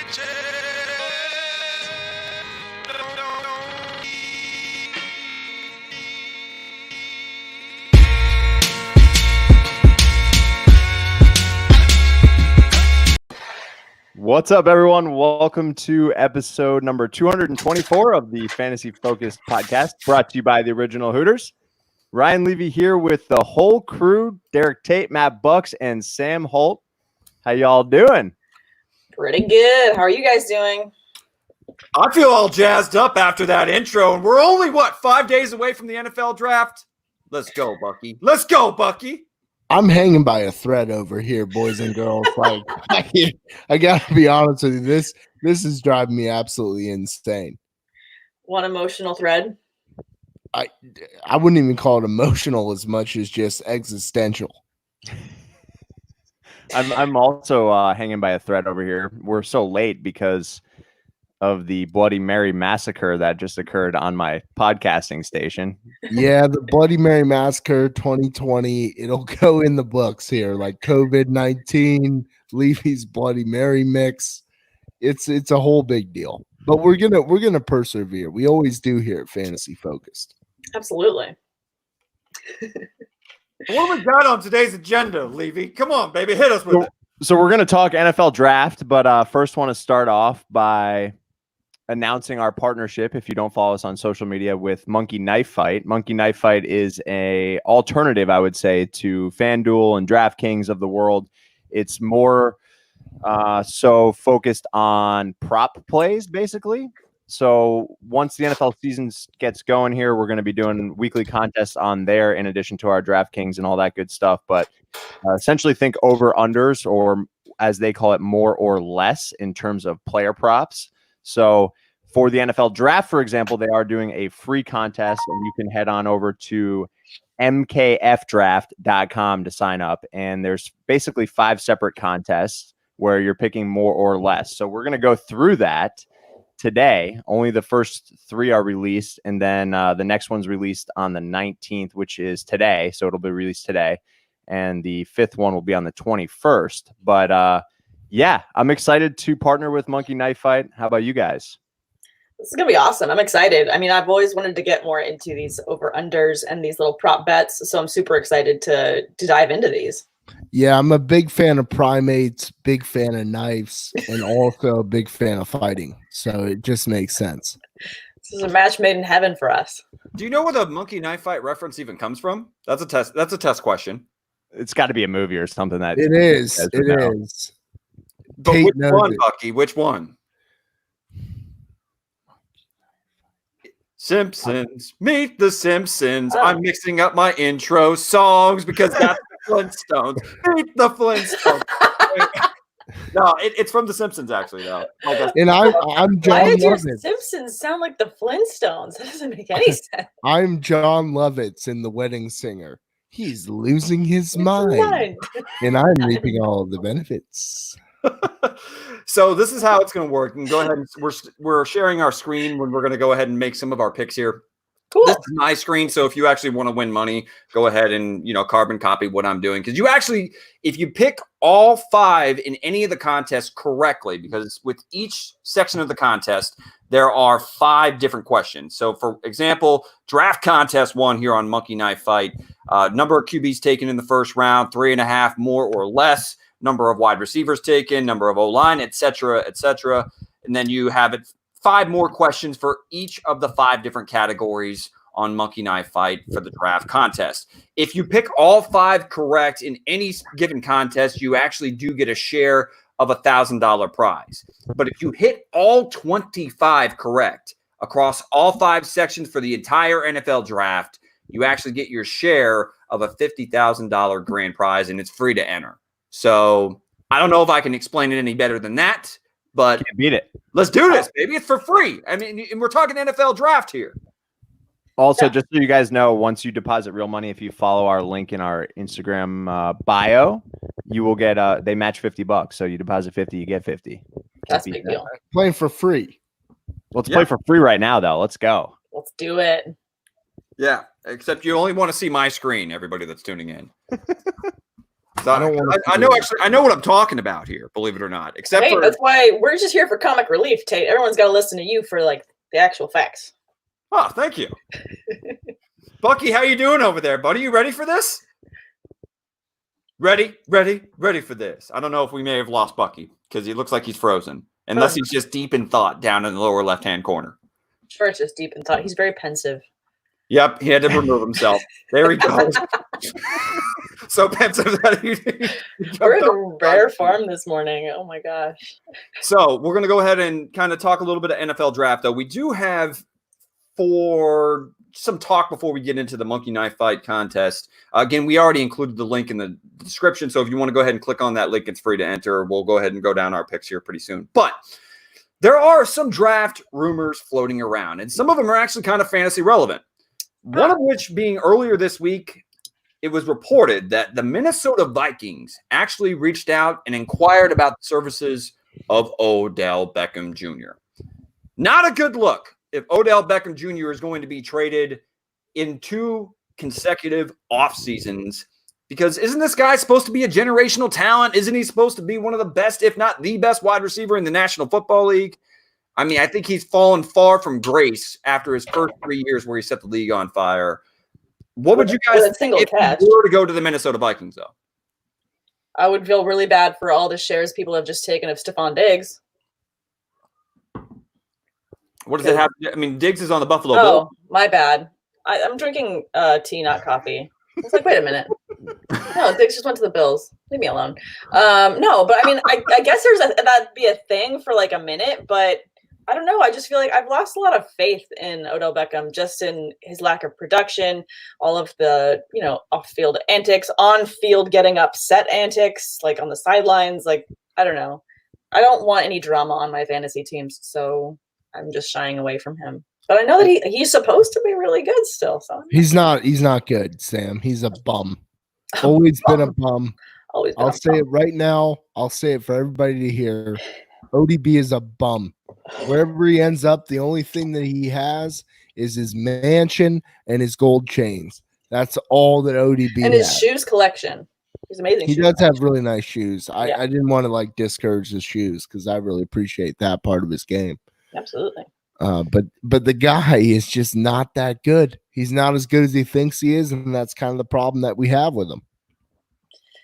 What's up, everyone? Welcome to episode number 224 of the Fantasy Focused podcast, brought to you by the Original Hooters. Ryan Levy here with the whole crew, Derek Tate, Matt Bucks, and Sam Holt. How y'all doing? Pretty good. How are you guys doing? I feel all jazzed up after that intro, and we're only, 5 days away from the NFL draft? Let's go, Bucky. Let's go, Bucky. I'm hanging by a thread over here, boys and girls. Like, I gotta be honest with you. This is driving me absolutely insane. One emotional thread? I wouldn't even call it emotional as much as just existential. I'm also hanging by a thread over here. We're so late because of the Bloody Mary massacre that just occurred on my podcasting station. Yeah, the Bloody Mary massacre 2020. It'll go in the books here, like COVID-19, Levy's Bloody Mary mix. It's a whole big deal. But we're gonna persevere. We always do here at Fantasy Focused. Absolutely. What we got on today's agenda, Levy? Come on, baby, hit us with it. So we're going to talk NFL draft, but first want to start off by announcing our partnership, if you don't follow us on social media, with Monkey Knife Fight. Monkey Knife Fight is a alternative, I would say, to FanDuel and DraftKings of the world. It's more so focused on prop plays, basically. So once the NFL season gets going here, we're going to be doing weekly contests on there in addition to our DraftKings and all that good stuff. But essentially think over-unders, or as they call it, more or less in terms of player props. So for the NFL draft, for example, they are doing a free contest, and you can head on over to mkfdraft.com to sign up. And there's basically 5 separate contests where you're picking more or less. So we're going to go through that today. Only the first 3 are released, and then the next one's released on the 19th, which is today. So it'll be released today. And the 5th one will be on the 21st. But yeah, I'm excited to partner with Monkey Knife Fight. How about you guys? This is going to be awesome. I'm excited. I mean, I've always wanted to get more into these over-unders and these little prop bets. So I'm super excited to dive into these. Yeah, I'm a big fan of primates, big fan of knives, and also a big fan of fighting. So it just makes sense. This is a match made in heaven for us. Do you know where the Monkey Knife Fight reference even comes from? That's a test. That's a test question. It's got to be a movie or something that it is. It is. But Kate which one, it. Bucky? Which one? Simpsons. Meet the Simpsons. Oh. I'm mixing up my intro songs because that's the Flintstones. Meet the Flintstones. No, it's from the Simpsons, actually, though. And I'm John Why did your Lovitz. Simpsons sound like the Flintstones? That doesn't make any sense. I'm John Lovitz in The Wedding Singer. He's losing his mind, and I'm reaping all of the benefits. So this is how it's going to work. And go ahead. And we're sharing our screen when we're going to go ahead and make some of our picks here. Cool. This is my screen. So if you actually want to win money, go ahead and carbon copy what I'm doing. Because if you pick all 5 in any of the contests correctly, because with each section of the contest, there are 5 different questions. So for example, draft contest 1 here on Monkey Knife Fight, number of QBs taken in the first round, 3.5 more or less, number of wide receivers taken, number of O-line, et cetera, et cetera. And then you have 5 more questions for each of the 5 different categories on Monkey Knife Fight for the draft contest. If you pick all 5 correct in any given contest, you actually do get a share of $1,000 prize. But if you hit all 25 correct across all 5 sections for the entire NFL draft, you actually get your share of a $50,000 grand prize, and it's free to enter. So I don't know if I can explain it any better than that, but Can't beat it. Let's do this, baby. It's for free. I mean, and we're talking NFL draft here. Also, just so you guys know, once you deposit real money, if you follow our link in our Instagram bio, you will get they match $50. So you deposit 50, you get 50. That's a big deal. Playing for free. Let's play for free right now, though. Let's go. Let's do it. Yeah, except you only want to see my screen, everybody that's tuning in. So I know what I'm talking about here, believe it or not. Except for that's why we're just here for comic relief, Tate. Everyone's got to listen to you for like the actual facts. Oh, thank you. Bucky, how you doing over there, buddy? You ready for this? Ready for this. I don't know if we may have lost Bucky because he looks like he's frozen. Unless he's just deep in thought down in the lower left-hand corner. Sure, it's just deep in thought. He's very pensive. Yep, he had to remove himself. There he goes. So pensive that we're in a rare farm this morning. Oh my gosh. So we're going to go ahead and kind of talk a little bit of NFL draft, though. We do have for some talk before we get into the Monkey Knife Fight contest. Again, we already included the link in the description, so if you want to go ahead and click on that link, it's free to enter. We'll go ahead and go down our picks here pretty soon. But there are some draft rumors floating around, and some of them are actually kind of fantasy relevant. One of which being earlier this week, it was reported that the Minnesota Vikings actually reached out and inquired about the services of Odell Beckham Jr. Not a good look if Odell Beckham Jr. is going to be traded in 2 consecutive off seasons, because isn't this guy supposed to be a generational talent? Isn't he supposed to be one of the best, if not the best wide receiver in the National Football League? I mean, I think he's fallen far from grace after his first 3 years where he set the league on fire. What would you guys think if you were to go to the Minnesota Vikings, though? I would feel really bad for all the shares people have just taken of Stephon Diggs. What does it have? I mean, Diggs is on the Buffalo Bills. Oh, my bad. I'm drinking tea, not coffee. I was like, wait a minute. No, Diggs just went to the Bills. Leave me alone. No, but I mean, I guess that'd be a thing for like a minute, but I don't know. I just feel like I've lost a lot of faith in Odell Beckham, just in his lack of production, all of the, off-field antics, on-field getting upset antics, like on the sidelines. Like, I don't know. I don't want any drama on my fantasy teams, so I'm just shying away from him. But I know that he's supposed to be really good still. So he's not good, Sam. He's a bum. Always been a bum. I'll say it right now. I'll say it for everybody to hear. ODB is a bum. Wherever he ends up, the only thing that he has is his mansion and his gold chains. That's all that ODB and his has. Shoes collection. He's amazing. He does have really nice shoes. I didn't want to discourage his shoes because I really appreciate that part of his game. Absolutely. But the guy is just not that good. He's not as good as he thinks he is, and that's kind of the problem that we have with him.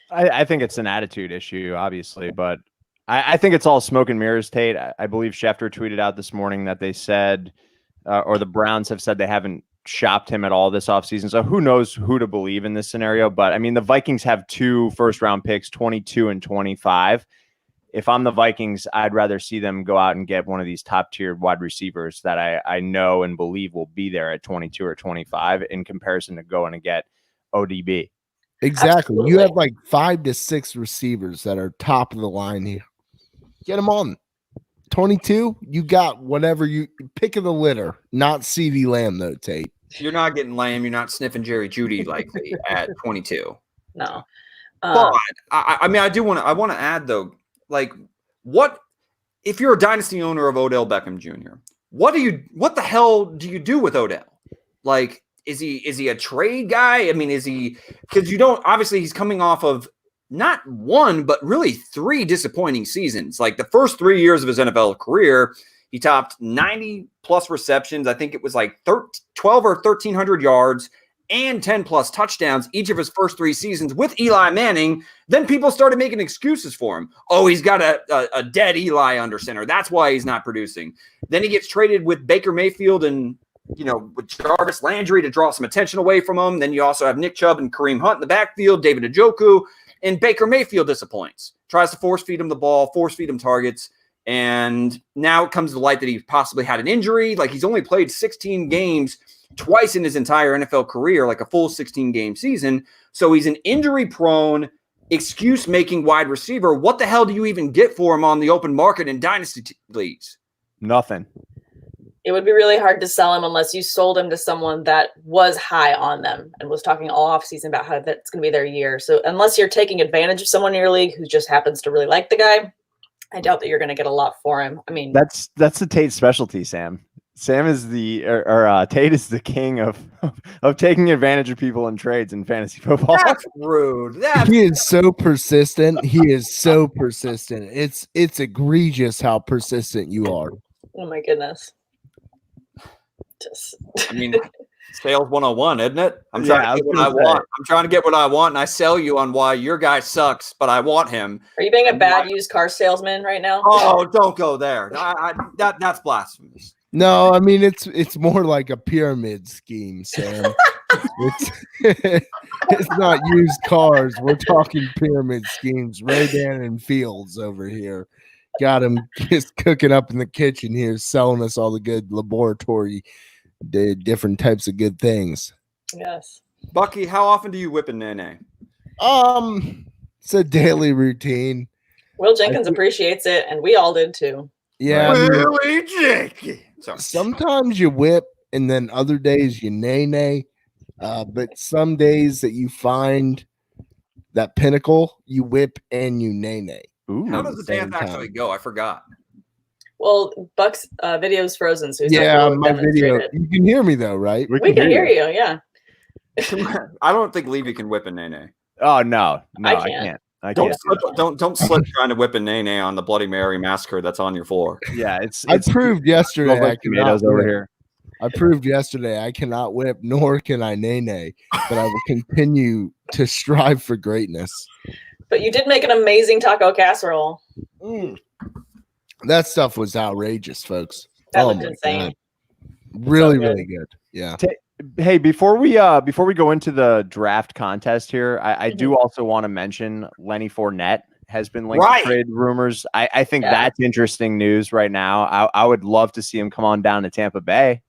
I think it's an attitude issue, obviously, but I think it's all smoke and mirrors, Tate. I believe Schefter tweeted out this morning that they said, or the Browns have said they haven't shopped him at all this offseason. So who knows who to believe in this scenario. But I mean, the Vikings have 2 first-round picks, 22 and 25. If I'm the Vikings, I'd rather see them go out and get one of these top-tier wide receivers that I know and believe will be there at 22 or 25 in comparison to going to get ODB. Exactly. Absolutely. You have 5 to 6 receivers that are top of the line here. Get them on. 22, you got whatever you pick of the litter. Not CeeDee Lamb, though, Tate. You're not getting Lamb. You're not sniffing Jerry Jeudy likely at 22. No. But I mean, I want to add, though, what if you're a dynasty owner of Odell Beckham Jr.? What the hell do you do with Odell? Is he a trade guy? I mean, because obviously he's coming off of not 1, but really 3 disappointing seasons. The first 3 years of his NFL career, he topped 90 plus receptions. I think it was 12 or 1,300 yards and 10 plus touchdowns each of his first 3 seasons with Eli Manning. Then people started making excuses for him. Oh, he's got a dead Eli under center. That's why he's not producing. Then he gets traded with Baker Mayfield and with Jarvis Landry to draw some attention away from him. Then you also have Nick Chubb and Kareem Hunt in the backfield, David Njoku, and Baker Mayfield disappoints. Tries to force feed him the ball, force feed him targets, and now it comes to light that he possibly had an injury. He's only played 16 games twice in his entire NFL career, a full 16-game season. So he's an injury-prone, excuse-making wide receiver. What the hell do you even get for him on the open market in dynasty leagues? Nothing. It would be really hard to sell him unless you sold him to someone that was high on them and was talking all offseason about how that's going to be their year. So unless you're taking advantage of someone in your league who just happens to really like the guy, I doubt that you're going to get a lot for him. I mean, that's the Tate specialty, Sam. Sam is Tate is the king of taking advantage of people in trades in fantasy football. That's rude. He is so persistent. He is so persistent. It's egregious how persistent you are. Oh my goodness. Just I mean, sales 101, isn't it? I'm trying Yeah, to get what I I was gonna want. I'm trying to get what I want, and I sell you on why your guy sucks, but I want him. Are you being a bad used car salesman right now? Oh, don't go there. That's blasphemous. No, I mean it's more like a pyramid scheme, Sam. It's not used cars. We're talking pyramid schemes. Rodan and Fields over here. Got him just cooking up in the kitchen here, selling us all the good laboratory, different types of good things. Yes. Bucky, how often do you whip a nene? It's a daily routine. Will Jenkins appreciates it, and we all did too. Yeah, I mean, Really, Jake? Sorry. sometimes you whip, and then other days you nay. But some days that you find that pinnacle, you whip and you nay. Ooh. How at does the the dance same time. actually go? I forgot. Well, Buck's video's frozen, so he's Yeah, not able to my video. demonstrate it. You can hear me though, right? We can hear you, yeah. I don't think Levy can whip a nene. Oh no, I I can't. can't. I Don't can't. slip, don't slip trying to whip a nene on the Bloody Mary massacre that's on your floor. Yeah, it's I proved yesterday. smells like I cannot tomatoes over whip. here. I proved yesterday I cannot whip, nor can I nay, but I will continue to strive for greatness. But you did make an amazing taco casserole. That stuff was outrageous, folks. That looked my insane. God. Really, So good. really good. Yeah. Hey, before we go into the draft contest here, I do also want to mention Lenny Fournette has been linked Right. to trade rumors. I think Yeah. that's interesting news right now. I would love to see him come on down to Tampa Bay.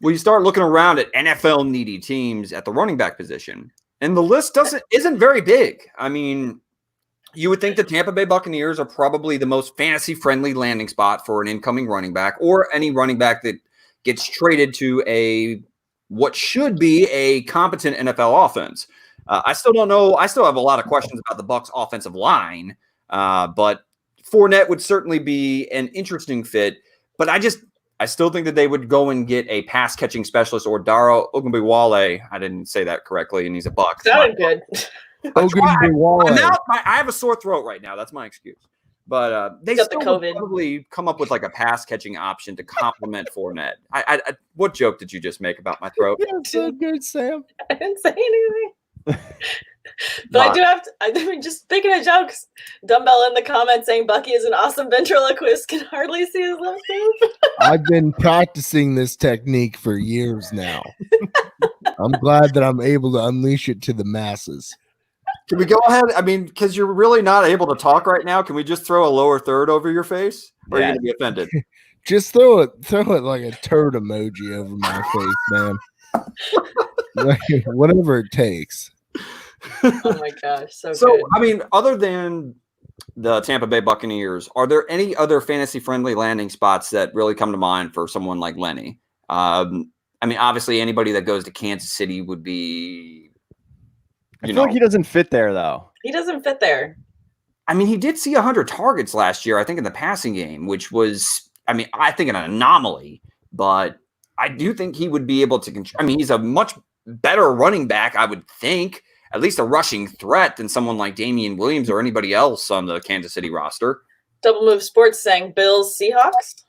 Well, you start looking around at NFL needy teams at the running back position, and the list isn't very big. I mean, you would think the Tampa Bay Buccaneers are probably the most fantasy friendly landing spot for an incoming running back or any running back that gets traded to what should be a competent NFL offense. I still don't know. I still have a lot of questions about the Bucs offensive line, but Fournette would certainly be an interesting fit. But I still think that they would go and get a pass catching specialist or Daro Ogunbowale. I didn't say that correctly, and he's a Buck. Sounded good. I have a sore throat right now. That's my excuse. But they Got the still would COVID. probably come up with like a pass catching option to complement Fournette. What joke did you just make about my throat? You're so good, Sam. I didn't say anything. But I do have to, I mean, just speaking of jokes, Dumbbell in the comments saying Bucky is an awesome ventriloquist, can hardly see his left move. I've been practicing this technique for years now. I'm glad that I'm able to unleash it to the masses. Can we go ahead? I mean, because you're really not able to talk right now. Can we just throw a lower third over your face? Or are you Yeah. going to be offended? Just throw it like a turd emoji over my face, man. Like, whatever it takes. Oh my gosh, so good. I mean, other than the Tampa Bay Buccaneers, are there any other fantasy-friendly landing spots that really come to mind for someone like Lenny? I mean, obviously, anybody that goes to Kansas City would be, I feel like he doesn't fit there though. He doesn't fit there. I mean, he did see 100 targets last year, I think, in the passing game, which was, I mean, I think an anomaly, but I do think he would be able to I mean, he's a much better running back, I would think, at least a rushing threat than someone like Damian Williams or anybody else on the Kansas City roster. Double Move Sports saying Bills, Seahawks.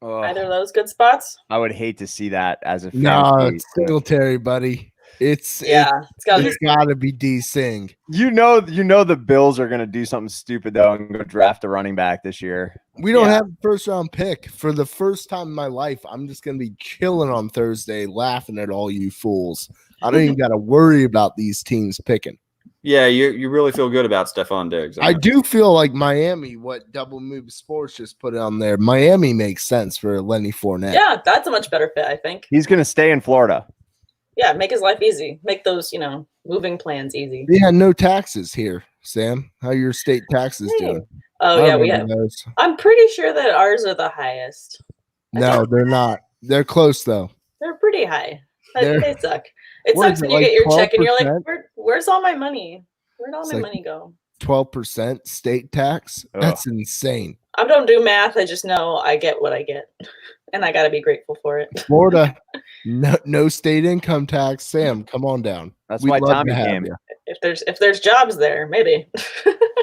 Ugh, Either of those good spots. I would hate to see that as a No, fantasy. it's Singletary, buddy. It's It's got to be. be D Sing. You know the Bills are going to do something stupid though and go draft a running back this year. We don't Yeah. have a first round pick. For the first time in my life, I'm just gonna be chilling on Thursday, laughing at all you fools. I don't even got to worry about these teams picking. Yeah, you really feel good about Stephon Diggs. I do feel like Miami, what Double Move Sports just put on there, Miami makes sense for Lenny Fournette. Yeah, that's a much better fit, I think. He's going to stay in Florida. Yeah, make his life easy. Make those, moving plans easy. Yeah, no taxes here, Sam. How your state taxes Hey. doing? Oh I yeah, we remember have. those. I'm pretty sure that ours are the highest. No, they're not. They're close though. They're pretty high. They're- They suck. It What sucks is when it, you like get your check and you're like, 12%? where's all my money? Where'd all It's my like- money go? 12% state tax. Ugh. That's insane. I don't do math. I just know I get what I get. and I got to be grateful for it. Florida, no state income tax. Sam, come on down. That's We'd why love Tommy to have came. you. If there's jobs there, maybe.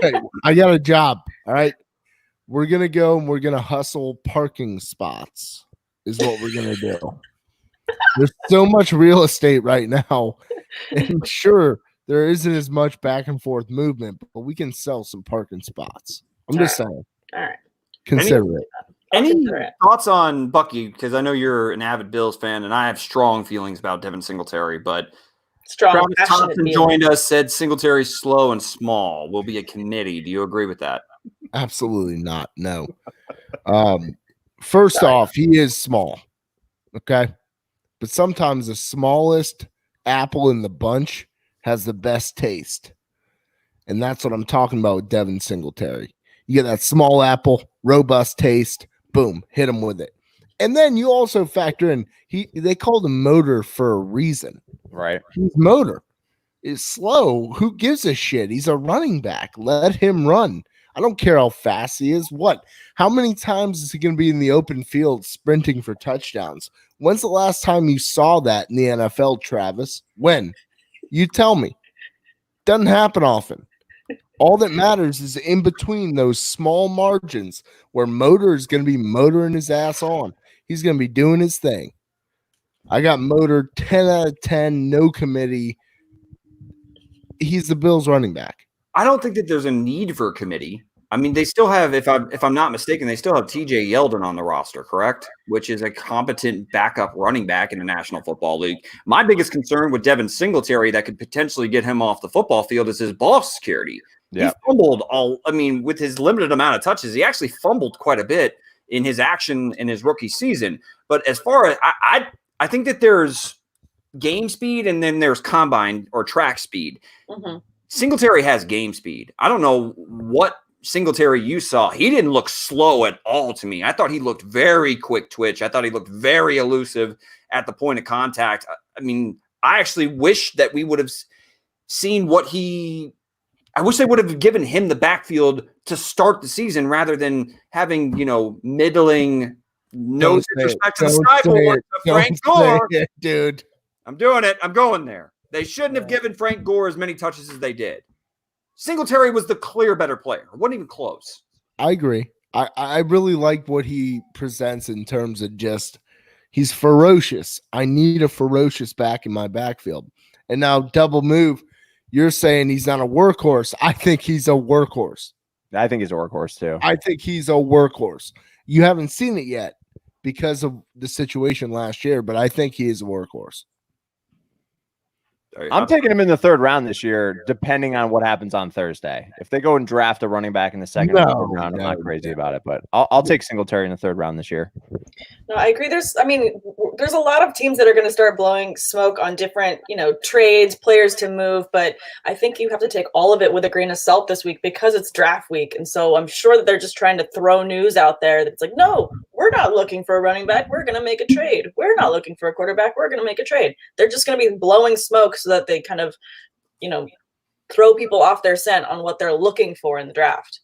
Hey, I got a job. All right. We're going to go and we're going to hustle parking spots is what we're going to do. There's so much real estate right now. And sure, there isn't as much back and forth movement, but we can sell some parking spots. I'm just saying. All right. Consider it. Any thoughts on Buckey? Because I know you're an avid Bills fan, and I have strong feelings about Devin Singletary, but Travis Thompson joined us, said Singletary's slow and small. Will be a committee. Do you agree with that? Absolutely not. No. First off, he is small. Okay. But sometimes the smallest apple in the bunch has the best taste. And that's what I'm talking about with Devin Singletary. You get that small apple, robust taste, boom, hit him with it. And then you also factor in they called him motor for a reason. Right. He's motor. Is slow. Who gives a shit? He's a running back. Let him run. I don't care how fast he is. How many times is he going to be in the open field sprinting for touchdowns? When's the last time you saw that in the NFL, Travis? When? You tell me. Doesn't happen often. All that matters is in between those small margins where motor is going to be motoring his ass on. He's going to be doing his thing. I got motor 10 out of 10, no committee. He's the Bills running back. I don't think that there's a need for a committee. I mean, they still have, if I'm not mistaken, they still have TJ Yeldon on the roster, correct? Which is a competent backup running back in the National Football League. My biggest concern with Devin Singletary that could potentially get him off the football field is his ball security. Yeah. He fumbled with his limited amount of touches, he actually fumbled quite a bit in his action in his rookie season. But as far as I think that there's game speed and then there's combine or track speed. Mm-hmm. Singletary has game speed. I don't know what Singletary you saw. He didn't look slow at all to me. I thought he looked very quick twitch. I thought he looked very elusive at the point of contact. I mean, I actually wish that we would have seen I wish they would have given him the backfield to start the season rather than having, middling, no disrespect to the cyborg, Frank Gore. Dude. I'm doing it. I'm going there. They shouldn't have given Frank Gore as many touches as they did. Singletary was the clear better player. It wasn't even close. I agree. I really like what he presents in terms of just he's ferocious. I need a ferocious back in my backfield. And now double move, you're saying he's not a workhorse. I think he's a workhorse. I think he's a workhorse too. I think he's a workhorse. You haven't seen it yet because of the situation last year, but I think he is a workhorse. I'm taking him in the third round this year, depending on what happens on Thursday. If they go and draft a running back in the second or third round, I'm not crazy about it, but I'll take Singletary in the third round this year. No, I agree. There's a lot of teams that are going to start blowing smoke on different, trades, players to move, but I think you have to take all of it with a grain of salt this week because it's draft week. And so I'm sure that they're just trying to throw news out there that's like, no, we're not looking for a running back. We're going to make a trade. We're not looking for a quarterback. We're going to make a trade. They're just going to be blowing smoke so that they kind of, throw people off their scent on what they're looking for in the draft.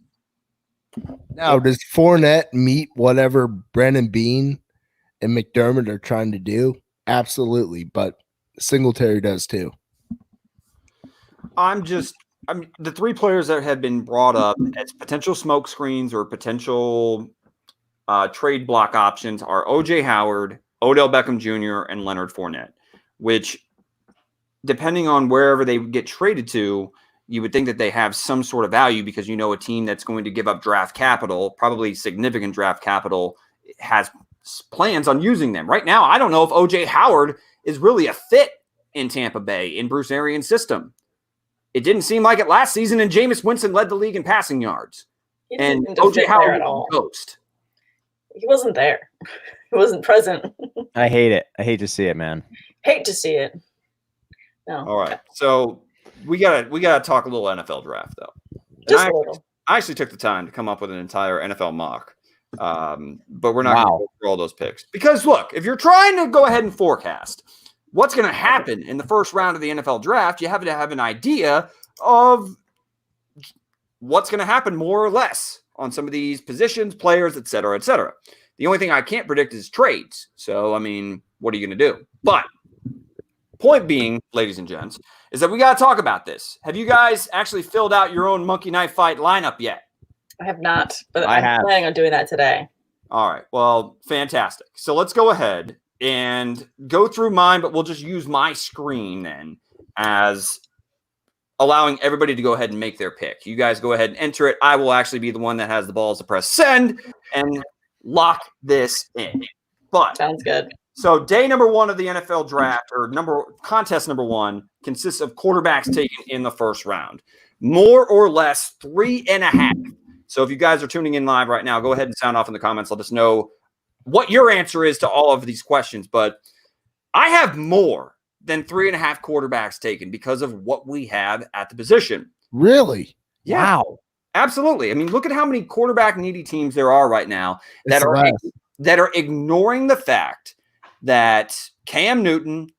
Now, does Fournette meet whatever Brennan Bean and McDermott are trying to do? Absolutely, but Singletary does too. The three players that have been brought up as potential smoke screens or potential trade block options are O.J. Howard, Odell Beckham Jr., and Leonard Fournette, which, depending on wherever they get traded to, you would think that they have some sort of value because a team that's going to give up draft capital, probably significant draft capital, has plans on using them. Right now, I don't know if O.J. Howard is really a fit in Tampa Bay in Bruce Arians' system. It didn't seem like it last season, and Jameis Winston led the league in passing yards. And O.J. Howard was a ghost. He wasn't there. He wasn't present. I hate it. I hate to see it, man. Hate to see it. No. All right. So we gotta talk a little NFL draft though. Just a little. I actually took the time to come up with an entire NFL mock. But we're not going to go through all those picks. Because look, if you're trying to go ahead and forecast what's going to happen in the first round of the NFL draft, you have to have an idea of what's going to happen more or less on some of these positions, players, et cetera, et cetera. The only thing I can't predict is trades. So, I mean, what are you going to do? But point being, ladies and gents, is that we got to talk about this. Have you guys actually filled out your own Monkey Knife Fight lineup yet? I have not, but I I'm have. planning on doing that today. All right. Well, fantastic. So let's go ahead and go through mine, but we'll just use my screen then as allowing everybody to go ahead and make their pick. You guys go ahead and enter it. I will actually be the one that has the balls to press send and lock this in. But Sounds good. so day number 1 of the NFL draft, or contest number 1, consists of quarterbacks taken in the first round. More or less 3.5. So if you guys are tuning in live right now, go ahead and sound off in the comments. Let us know what your answer is to all of these questions. But I have more than 3.5 quarterbacks taken because of what we have at the position. Really? Yeah. Wow. Absolutely. I mean, look at how many quarterback needy teams there are right now that It's are ignoring the fact that Cam Newton,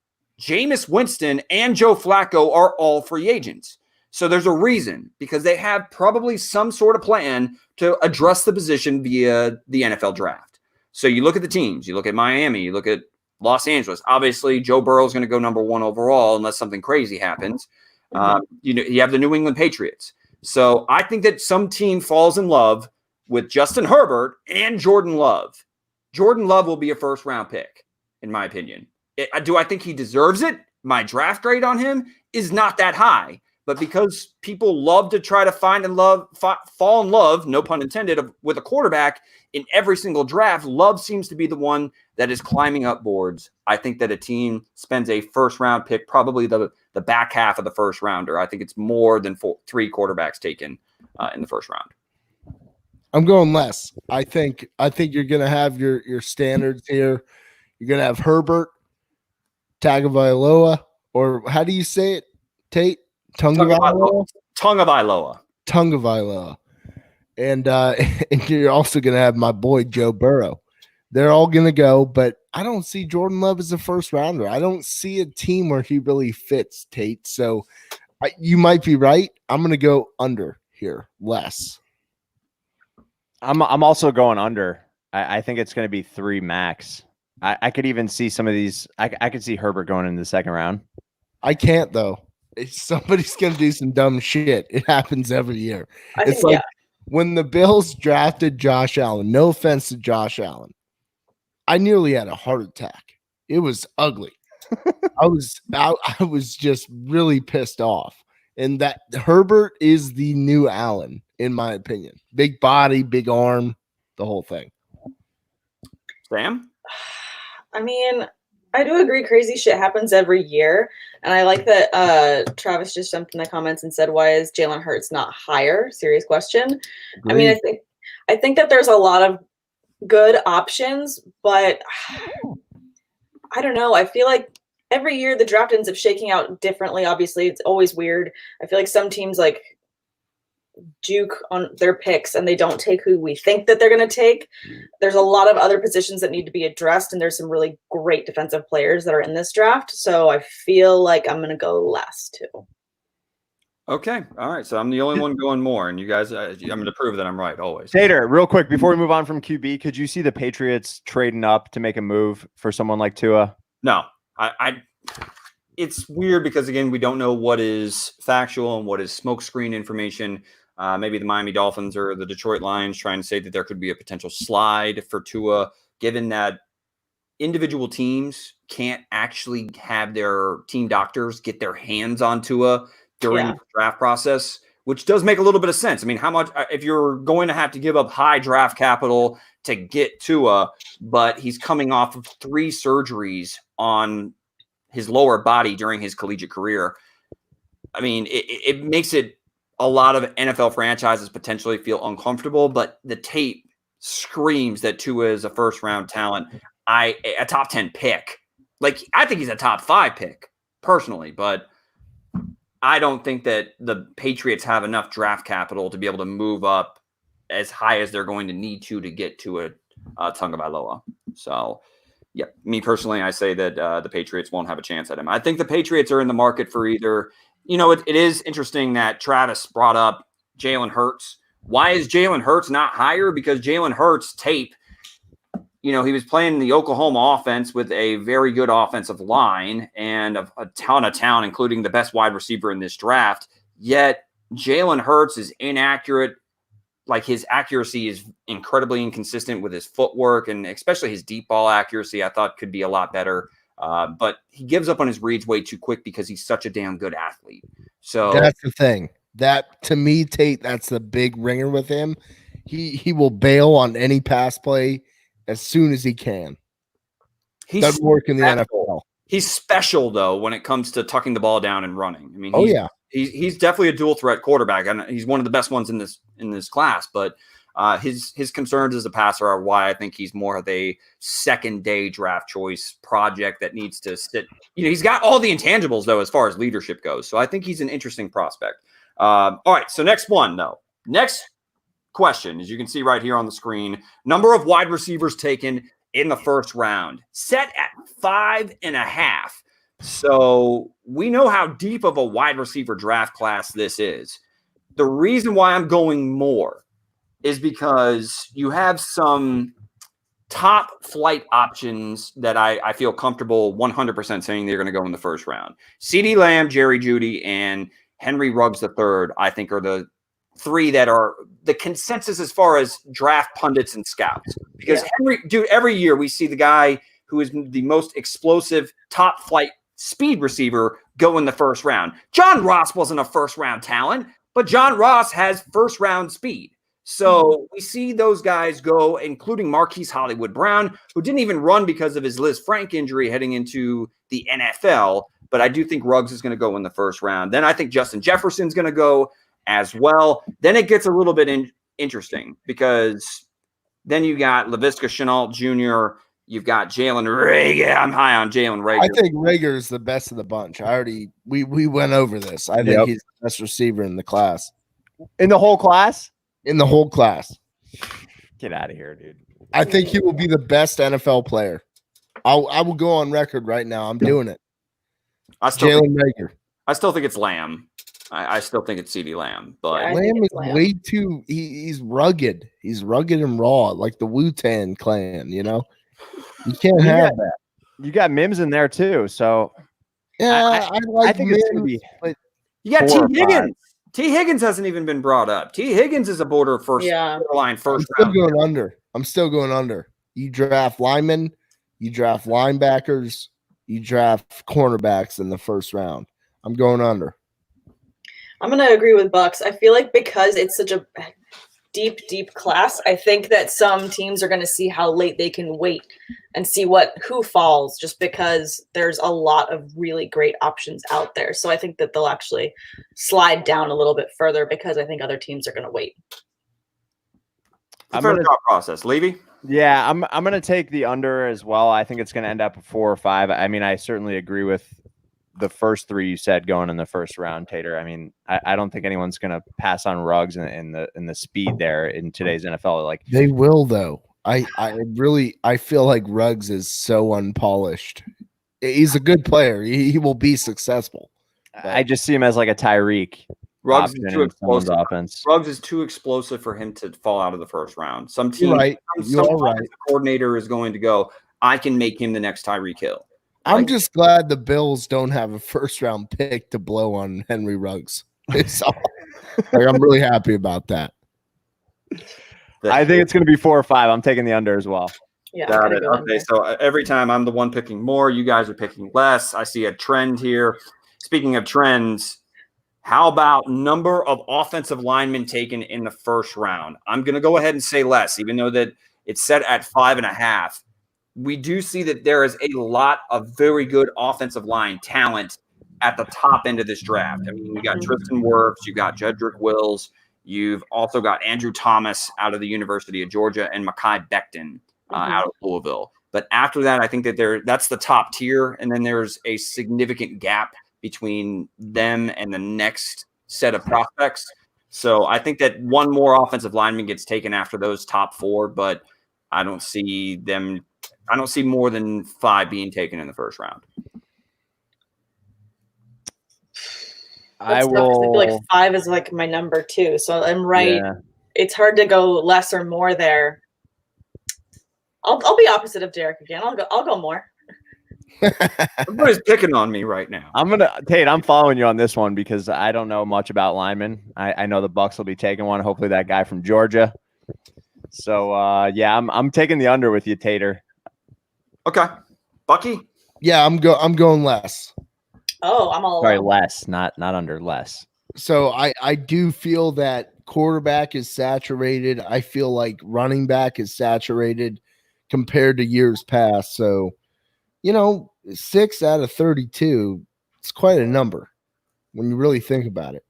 Jameis Winston, and Joe Flacco are all free agents. So there's a reason, because they have probably some sort of plan to address the position via the NFL draft. So you look at the teams, you look at Miami, you look at Los Angeles. Obviously, Joe Burrow is going to go number 1 overall unless something crazy happens. You have the New England Patriots. So I think that some team falls in love with Justin Herbert and Jordan Love. Jordan Love will be a first-round pick, in my opinion. Do I think he deserves it? My draft grade on him is not that high. But because people love to try to fall in love, no pun intended, with a quarterback in every single draft, Love seems to be the one that is climbing up boards. I think that a team spends a first-round pick, probably the back half of the first rounder. I think it's more than 3 quarterbacks taken in the first round. I'm going less. I think you're going to have your standards here. You're going to have Herbert, Tagovailoa, or how do you say it, Tate? Tagovailoa. And and you're also going to have my boy Joe Burrow. They're all going to go, but I don't see Jordan Love as a first rounder. I don't see a team where he really fits, Tate. So you might be right. I'm going to go under here, less. I'm also going under. I think it's going to be 3 max. I could even see some of these. I could see Herbert going in the second round. I can't though. Somebody's going to do some dumb shit. It happens every year. It's like when the Bills drafted Josh Allen. No offense to Josh Allen, I nearly had a heart attack. It was ugly. I was just really pissed off. And that Herbert is the new Allen, in my opinion. Big body, big arm, the whole thing. Sam? I mean, I do agree crazy shit happens every year. And I like that Travis just jumped in the comments and said, why is Jalen Hurts not higher? Serious question. Agreed. I mean, I think that there's a lot of good options, but I don't know. I feel like every year the draft ends up shaking out differently. Obviously, it's always weird. I feel like some teams like juke on their picks and they don't take who we think that they're going to take. There's a lot of other positions that need to be addressed, and there's some really great defensive players that are in this draft. So I feel like I'm going to go less too. Okay. All right. So I'm the only one going more, and you guys, I'm going to prove that I'm right always. Tater, real quick, before we move on from QB, could you see the Patriots trading up to make a move for someone like Tua? No, it's weird because, again, we don't know what is factual and what is smokescreen information. Maybe the Miami Dolphins or the Detroit Lions trying to say that there could be a potential slide for Tua, given that individual teams can't actually have their team doctors get their hands on Tua during the draft process, which does make a little bit of sense. I mean, how much, if you're going to have to give up high draft capital to get Tua, but he's coming off of 3 surgeries on his lower body during his collegiate career. I mean, it makes it a lot of NFL franchises potentially feel uncomfortable, but the tape screams that Tua is a first-round talent, a top 10 pick. Like, I think he's a top 5 pick, personally, but I don't think that the Patriots have enough draft capital to be able to move up as high as they're going to need to get to a Tagovailoa. So, yeah, me personally, I say that the Patriots won't have a chance at him. I think the Patriots are in the market for either. You know, it is interesting that Travis brought up Jalen Hurts. Why is Jalen Hurts not higher? Because Jalen Hurts' tape he was playing the Oklahoma offense with a very good offensive line and a ton of talent, including the best wide receiver in this draft. Yet Jalen Hurts is inaccurate. Like, his accuracy is incredibly inconsistent with his footwork, and especially his deep ball accuracy, I thought could be a lot better. But he gives up on his reads way too quick because he's such a damn good athlete. So that's the thing. That, to me, Tate, that's the big ringer with him. He will bail on any pass play as soon as he can. Doesn't work in the NFL. He's special, though, when it comes to tucking the ball down and running. I mean, he's definitely a dual threat quarterback, and he's one of the best ones in this class. But his concerns as a passer are why I think he's more of a second day draft choice project that needs to sit. He's got all the intangibles, though, as far as leadership goes. So I think he's an interesting prospect. All right, so next one, though. Next question, as you can see right here on the screen, number of wide receivers taken in the first round, set at 5.5. So we know how deep of a wide receiver draft class this is. The reason why I'm going more is because you have some top flight options that I feel comfortable 100% saying they're going to go in the first round. CeeDee Lamb, Jerry Jeudy, and Henry Ruggs III, I think, are the three that are the consensus as far as draft pundits and scouts. Because every year we see the guy who is the most explosive top flight speed receiver go in the first round. John Ross wasn't a first round talent, but John Ross has first round speed. So we see those guys go, including Marquise Hollywood Brown, who didn't even run because of his Liz Frank injury heading into the NFL. But I do think Ruggs is going to go in the first round. Then I think Justin Jefferson's going to go as well. Then it gets a little bit interesting because then you got Laviska Shenault Jr., you've got Jalen Reagor. I'm high on Jalen Reagor. I think Reagor is the best of the bunch. We went over this. I think he's the best receiver in the class. In the whole class? In the whole class. Get out of here, dude. I think he will be the best NFL player. I will go on record right now. I'm doing it. Jalen Reagor. I still think it's Lamb. I still think it's CeeDee Lamb, but Lamb is way too. He's rugged. He's rugged and raw, like the Wu-Tang Clan. You can't have that. You got Mims in there too, so yeah, I think Mims, it's gonna be. But you got T. Higgins. T. Higgins hasn't even been brought up. T. Higgins is a borderline first round. I'm still going under. You draft linemen, you draft linebackers, you draft cornerbacks in the first round. I'm going under. I'm going to agree with Bucks. I feel like because it's such a deep class, I think that some teams are going to see how late they can wait and see who falls, just because there's a lot of really great options out there. So I think that they'll actually slide down a little bit further because I think other teams are going to wait. I'm going to process. Levy? Yeah, I'm going to take the under as well. I think it's going to end up at 4 or 5. I mean, I certainly agree with the first three you said going in the first round, Tater. I mean, I don't think anyone's going to pass on Ruggs in the speed there in today's NFL. Like, they will, though. I feel like Ruggs is so unpolished. He's a good player. He will be successful. I just see him as like a Tyreek. Ruggs is too explosive. Offense. Ruggs is too explosive for him to fall out of the first round. Some team, You're right. Coordinator is going to go, I can make him the next Tyreek Hill. I'm just glad the Bills don't have a first-round pick to blow on Henry Ruggs. So, I'm really happy about that. I think it's going to be 4 or 5. I'm taking the under as well. Yeah. Got it. Okay, so every time I'm the one picking more, you guys are picking less. I see a trend here. Speaking of trends, how about number of offensive linemen taken in the first round? I'm going to go ahead and say less, even though that it's set at 5.5. We do see that there is a lot of very good offensive line talent at the top end of this draft. I mean, you got Tristan Wirfs, you got Jedrick Wills, you've also got Andrew Thomas out of the University of Georgia and Mekhi Becton out of Louisville. But after that, I think that that's the top tier, and then there's a significant gap between them and the next set of prospects. So I think that one more offensive lineman gets taken after those top 4, but I don't see more than 5 being taken in the first round. I feel like 5 is like my number 2. So I'm right. Yeah. It's hard to go less or more there. I'll be opposite of Derek again. I'll go more. Everybody's picking on me right now. Tate, I'm following you on this one because I don't know much about linemen. I know the Bucks will be taking one. Hopefully that guy from Georgia. So yeah, I'm taking the under with you, Tater. Okay. Bucky? Yeah, I'm going less. Oh, I'm all Sorry, alone. less, not under, less. So I do feel that quarterback is saturated. I feel like running back is saturated compared to years past. So, 6 out of 32, it's quite a number when you really think about it.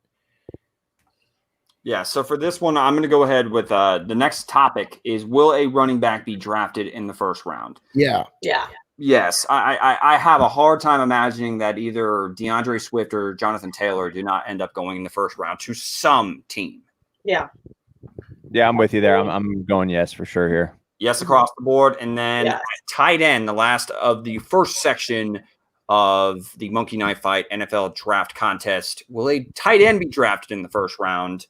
Yeah, so for this one, I'm going to go ahead with the next topic is, will a running back be drafted in the first round? Yeah. Yeah. Yes, I have a hard time imagining that either DeAndre Swift or Jonathan Taylor do not end up going in the first round to some team. Yeah. Yeah, I'm with you there. I'm going yes for sure here. Yes, across the board. And then Yes. tight end, the last of the first section of the Monkey Knife Fight NFL draft contest. Will a tight end be drafted in the first round?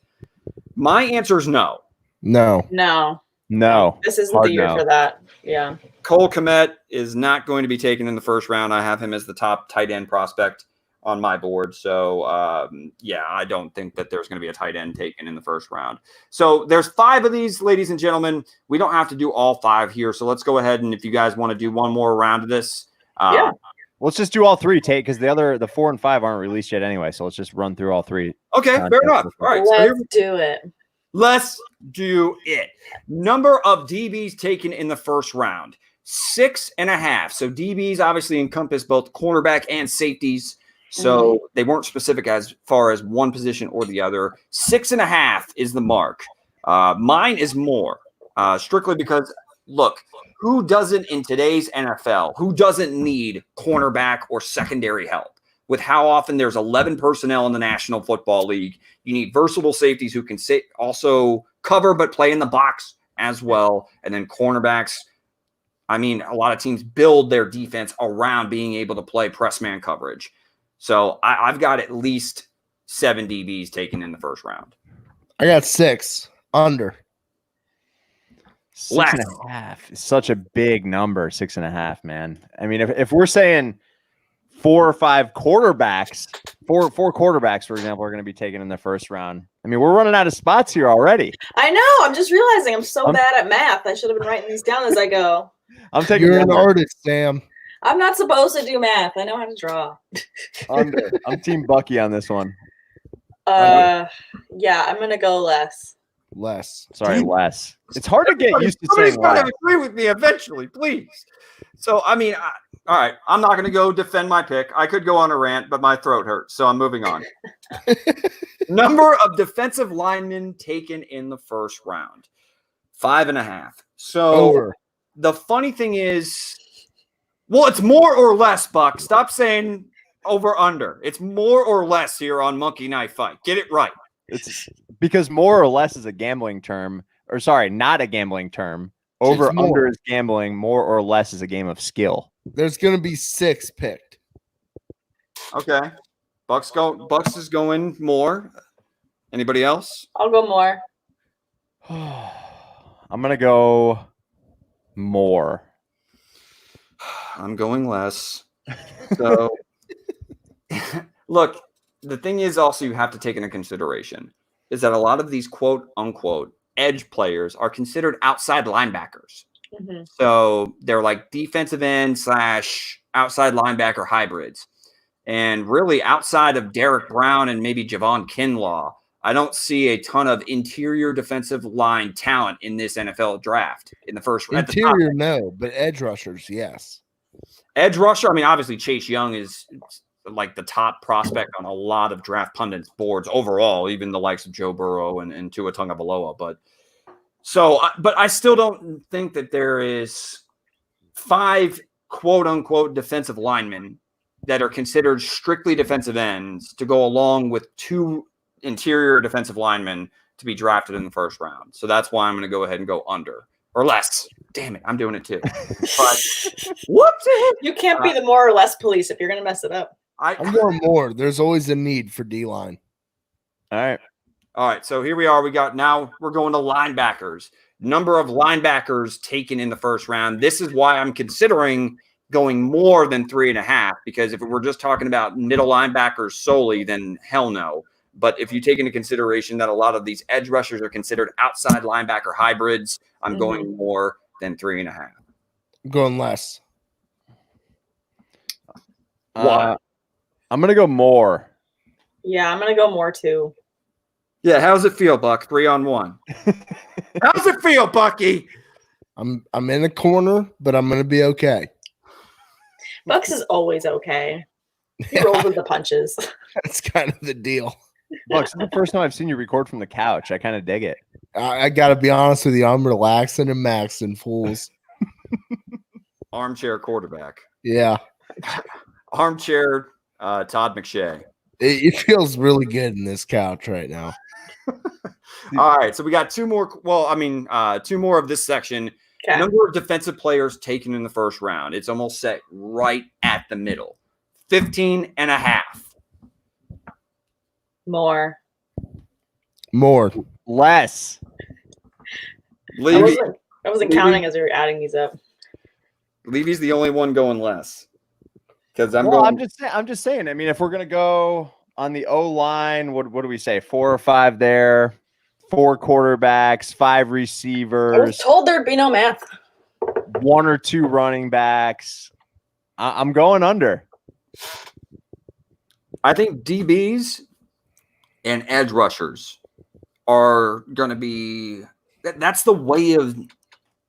My answer is no. No. No. This isn't Hard the year no. for that. Yeah. Cole Kmet is not going to be taken in the first round. I have him as the top tight end prospect on my board. So, yeah, I don't think that there's going to be a tight end taken in the first round. So there's 5 of these, ladies and gentlemen. We don't have to do all 5 here. So let's go ahead, and if you guys want to do one more round of this. Yeah. Let's just do all 3, Tate, because the 4 and 5 aren't released yet anyway. So let's just run through all 3. Okay, fair enough. All right, so Let's do it. let's do it. Number of DBs taken in the first round, 6.5. So DBs obviously encompass both cornerback and safeties. So they weren't specific as far as one position or the other. 6.5 is the mark. Mine is more, strictly because, look, who doesn't in today's NFL, who doesn't need cornerback or secondary help? With how often there's 11 personnel in the National Football League, you need versatile safeties who can also cover but play in the box as well. And then cornerbacks, I mean, a lot of teams build their defense around being able to play press man coverage. So I've got at least 7 DBs taken in the first round. I got 6 under. 6.5 is such a big number. 6.5, man. I mean, if we're saying 4 or 5 quarterbacks, four quarterbacks, for example, are going to be taken in the first round. I mean, we're running out of spots here already. I know. I'm just realizing I'm so bad at math. I should have been writing these down as I go. I'm taking. You're an artist, Sam. I'm not supposed to do math. I know how to draw. Under. I'm Team Bucky on this one. Yeah, I'm gonna go less. Less. Sorry, less. It's hard to get used to Somebody's saying got less. to agree with me eventually, please. So, I mean, all right, I'm not going to go defend my pick. I could go on a rant, but my throat hurts, so I'm moving on. Number of defensive linemen taken in the first round, 5.5. So Over. The funny thing is, well, it's more or less, Buck. Stop saying over under. It's more or less here on Monkey Knife Fight. Get it right. It's because more or less is a gambling term, or sorry, not a gambling term. Over It's more. under is gambling. More or less is a game of skill. There's going to be 6 picked. Okay. Bucks is going more. Anybody else? I'll go more. I'm gonna go more. I'm going less. So, look, the thing is also you have to take into consideration is that a lot of these quote unquote edge players are considered outside linebackers. Mm-hmm. So they're like defensive end / outside linebacker hybrids. And really outside of Derek Brown and maybe Javon Kinlaw, I don't see a ton of interior defensive line talent in this NFL draft in the first round. Interior, no, but edge rushers, yes. Edge rusher, I mean, obviously Chase Young is like the top prospect on a lot of draft pundits boards overall, even the likes of Joe Burrow and Tua Tagovailoa. But I still don't think that there is 5 quote unquote defensive linemen that are considered strictly defensive ends to go along with 2 interior defensive linemen to be drafted in the first round. So that's why I'm going to go ahead and go under or less. Damn it, I'm doing it too. But whoops! You can't be the more or less police if you're gonna mess it up. I'm going more. There's always a need for D-line. All right. All right, so here we are. We're going to linebackers. number of linebackers taken in the first round. This is why I'm considering going more than 3.5, because if we're just talking about middle linebackers solely, then hell no. But if you take into consideration that a lot of these edge rushers are considered outside linebacker hybrids, I'm going more than 3.5. I'm going less. Why? I'm going to go more. Yeah, I'm going to go more too. Yeah, how's it feel, Buck? 3-on-1. How's it feel, Bucky? I'm in a corner, but I'm gonna be okay. Bucks is always okay. He rolls with the punches. That's kind of the deal. Bucks, this is the first time I've seen you record from the couch. I kind of dig it. I gotta be honest with you. I'm relaxing and maxing, fools. Armchair quarterback. Yeah, Armchair Todd McShay. it feels really good in this couch right now. All right, so we got two more. Well, I mean, two more of this section. Okay. Number of defensive players taken in the first round. It's almost set right at the middle. 15.5. More. Less. Levy, I wasn't counting as we were adding these up. Levy's the only one going less. Because I'm just saying. I mean, if we're gonna go on the O line, what do we say? 4 or 5 there, 4 quarterbacks, 5 receivers. I was told there'd be no math. 1 or 2 running backs. I'm going under. I think DBs and edge rushers are going to be that's the way of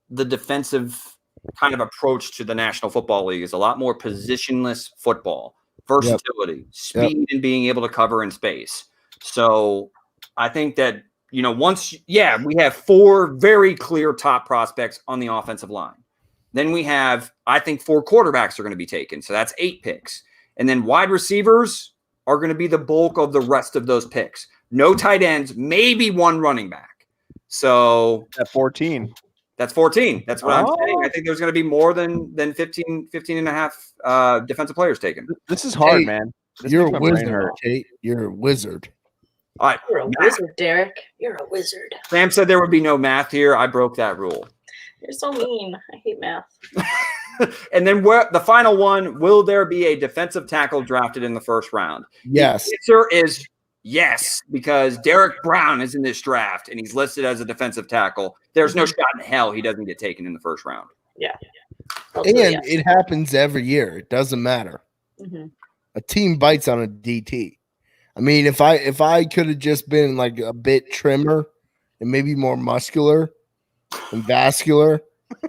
the defensive kind of approach to the National Football League, is a lot more positionless football, versatility, speed, and being able to cover in space. So I think that, we have 4 very clear top prospects on the offensive line. Then we have, I think, 4 quarterbacks are going to be taken. So that's 8 picks. And then wide receivers are going to be the bulk of the rest of those picks. No tight ends, maybe 1 running back. So at 14. That's 14. That's what I'm saying. I think there's going to be more than 15 and a half defensive players taken. This is hard, man. You're a wizard, Kate. You're a wizard. All right. You're a wizard, Derek. You're a wizard. Sam said there would be no math here. I broke that rule. You're so mean. I hate math. And then the final one, will there be a defensive tackle drafted in the first round? Yes. The answer is yes, because Derek Brown is in this draft and he's listed as a defensive tackle. There's no shot in hell he doesn't get taken in the first round. Yeah. It happens every year. It doesn't matter. Mm-hmm. A team bites on a DT. I mean, if I could have just been like a bit trimmer and maybe more muscular and vascular,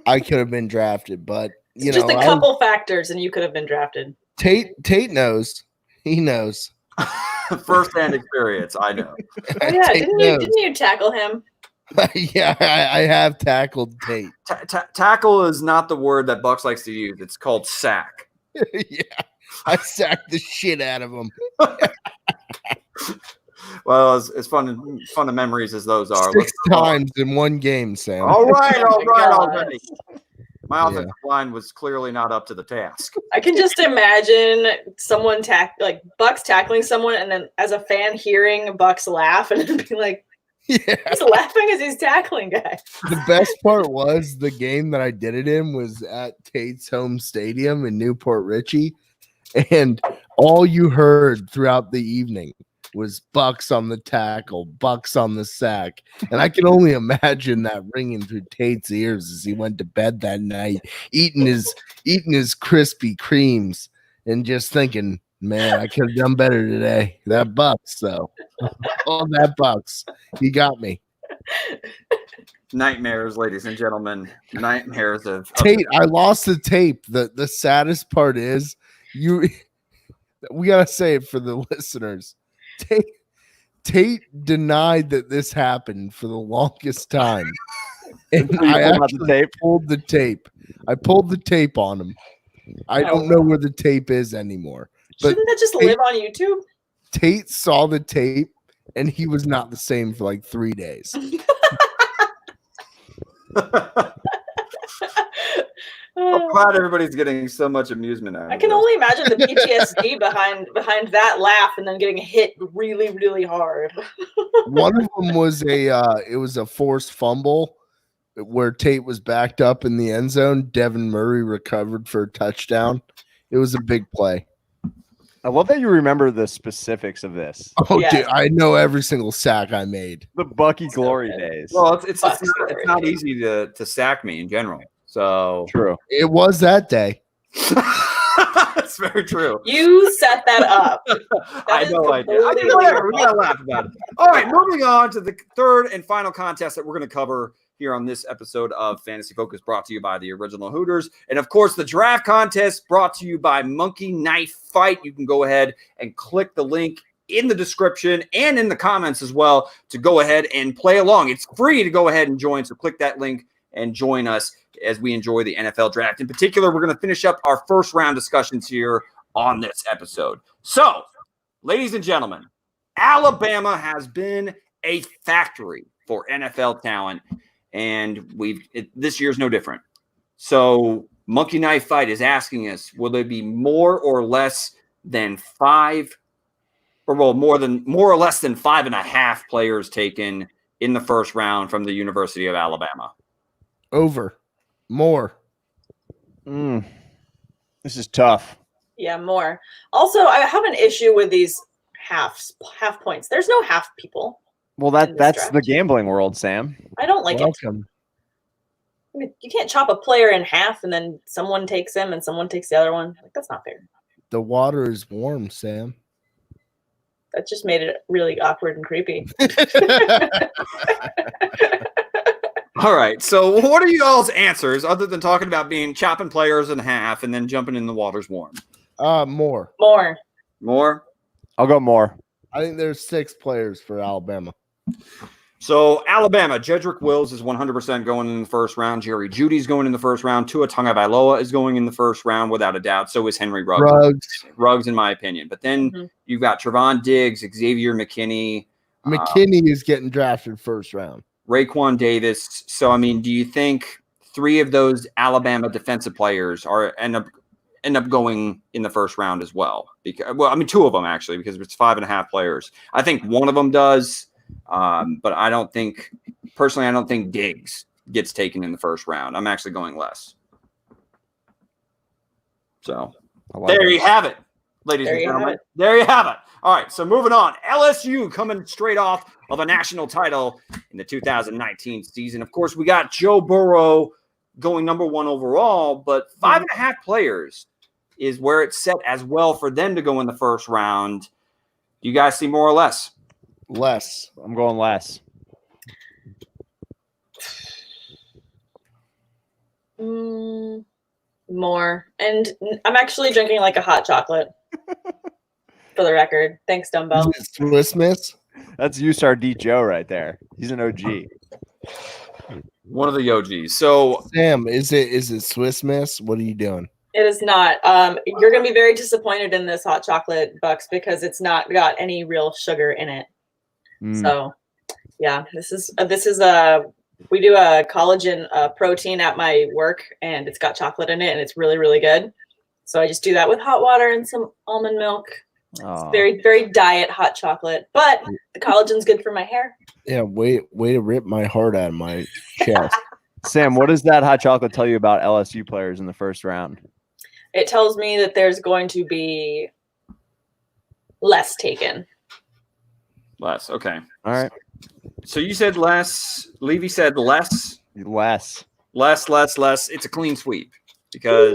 I could have been drafted. But just a couple factors, and you could have been drafted. Tate knows. He knows. First-hand experience, I know. Oh, yeah, didn't you tackle him? Yeah, I have tackled Tate. Tackle is not the word that Bucks likes to use. It's called sack. Yeah, I sacked the shit out of him. Well, as fun of memories as those are. 6 times in one game, Sam. All right, already. My offensive line was clearly not up to the task. I can just imagine someone Bucks tackling someone, and then as a fan hearing Bucks laugh and then be like, he's laughing as he's tackling guys. The best part was the game that I did it in was at Tate's home stadium in Newport Richey, and all you heard throughout the evening was Bucks on the tackle, Bucks on the sack. And I can only imagine that ringing through Tate's ears as he went to bed that night, eating his Krispy Kremes and just thinking, man, I could have done better today. That Bucks, though. Oh, that Bucks. He got me. Nightmares, ladies and gentlemen. Nightmares of Tate. I lost the tape. The saddest part is we gotta say it for the listeners. Tate denied that this happened for the longest time. And I actually pulled the tape. I pulled the tape on him. I don't know where the tape is anymore. Shouldn't that just live on YouTube? Tate saw the tape and he was not the same for like 3 days. I'm glad everybody's getting so much amusement out of it. I can only imagine the PTSD behind that laugh and then getting hit really, really hard. One of them was a forced fumble where Tate was backed up in the end zone. Devin Murray recovered for a touchdown. It was a big play. I love that you remember the specifics of this. Oh, Yeah. dude, I know every single sack I made. The Bucky So glory good. days. Well, it's Fuck, not easy to sack me in general. So True. It was that day. that's very true. You set that up. I is know I did. completely Whatever. We your gotta laugh about it. All right, moving on to the third and final contest that we're going to cover here on this episode of Fantasy Focus, brought to you by the Original Hooters, and of course the draft contest brought to you by Monkey Knife Fight. You can go ahead and click the link in the description and in the comments as well to go ahead and play along. It's free to go ahead and join, so click that link and join us as we enjoy the NFL draft. In particular, we're going to finish up our first round discussions here on this episode. So, ladies and gentlemen, Alabama has been a factory for NFL talent, and this year's no different. So, Monkey Knife Fight is asking us, will there be more or less than more or less than 5.5 players taken in the first round from the University of Alabama? Over. More. This is tough. Yeah, more. Also, I have an issue with these half points. There's no half people. Well, this that's draft. the gambling world, Sam. I don't like Welcome. it. You can't chop a player in half and then someone takes him and someone takes the other one. Like, that's not fair. The water is warm, Sam. That just made it really awkward and creepy. All right. So what are you all's answers other than talking about chopping players in half and then jumping in the water's warm? More. More? I'll go more. I think there's 6 players for Alabama. So Alabama, Jedrick Wills is 100% going in the first round. Jerry Judy's going in the first round. Tua Tagovailoa is going in the first round without a doubt. So is Henry Ruggs. Ruggs, in my opinion. But then you've got Trevon Diggs, Xavier McKinney. McKinney is getting drafted first round. Raekwon Davis. So, I mean, do you think 3 of those Alabama defensive players end up going in the first round as well? Because, 2 of them actually, because it's 5.5 players. I think one of them does, but I don't think Diggs gets taken in the first round. I'm actually going less. So there you have it, ladies and gentlemen. There you have it. All right, so moving on. LSU coming straight off of a national title in the 2019 season. Of course, we got Joe Burrow going number 1 overall, but 5.5 players is where it's set as well for them to go in the first round. Do you guys see more or less? Less. I'm going less. More. And I'm actually drinking like a hot chocolate. For the record. Thanks, Dumbo. Is it Swiss Miss? That's USAR D. Joe right there. He's an OG. One of the OGs. So Sam, is it Swiss Miss? What are you doing? It is not. You're going to be very disappointed in this hot chocolate, Bucks, because it's not got any real sugar in it. So, yeah, this is we do a collagen protein at my work, and it's got chocolate in it, and it's really, really good. So I just do that with hot water and some almond milk. It's very, very diet hot chocolate, but the collagen's good for my hair. Yeah, way to rip my heart out of my chest. Sam, what does that hot chocolate tell you about LSU players in the first round? It tells me that there's going to be less taken. less. Okay. All right. So you said less. Levy said less. Less. It's a clean sweep because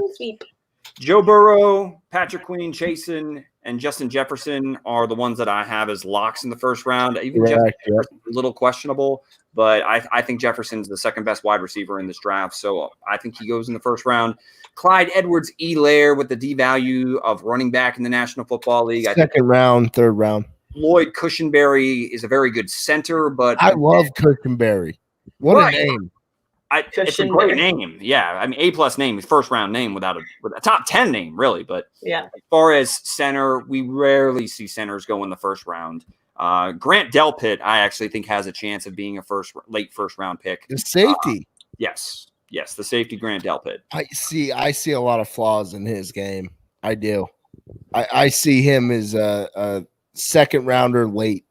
Joe Burrow, Patrick Queen, Chasen, and Justin Jefferson are the ones that I have as locks in the first round. Even Jefferson's a little questionable, but I think Jefferson's the second best wide receiver in this draft, so I think he goes in the first round. Clyde Edwards-Helaire with the D value of running back in the National Football League. Second round, third round. Lloyd Cushenberry is a very good center, but I love Cushenberry. What a name. It's a great name. Yeah. I mean, A+ name, first round name with a top 10 name, really. But yeah, as far as center, we rarely see centers go in the first round. Grant Delpit, I actually think has a chance of being a late first round pick. The safety. Yes, the safety Grant Delpit. I see a lot of flaws in his game. I do. I see him as a second rounder late.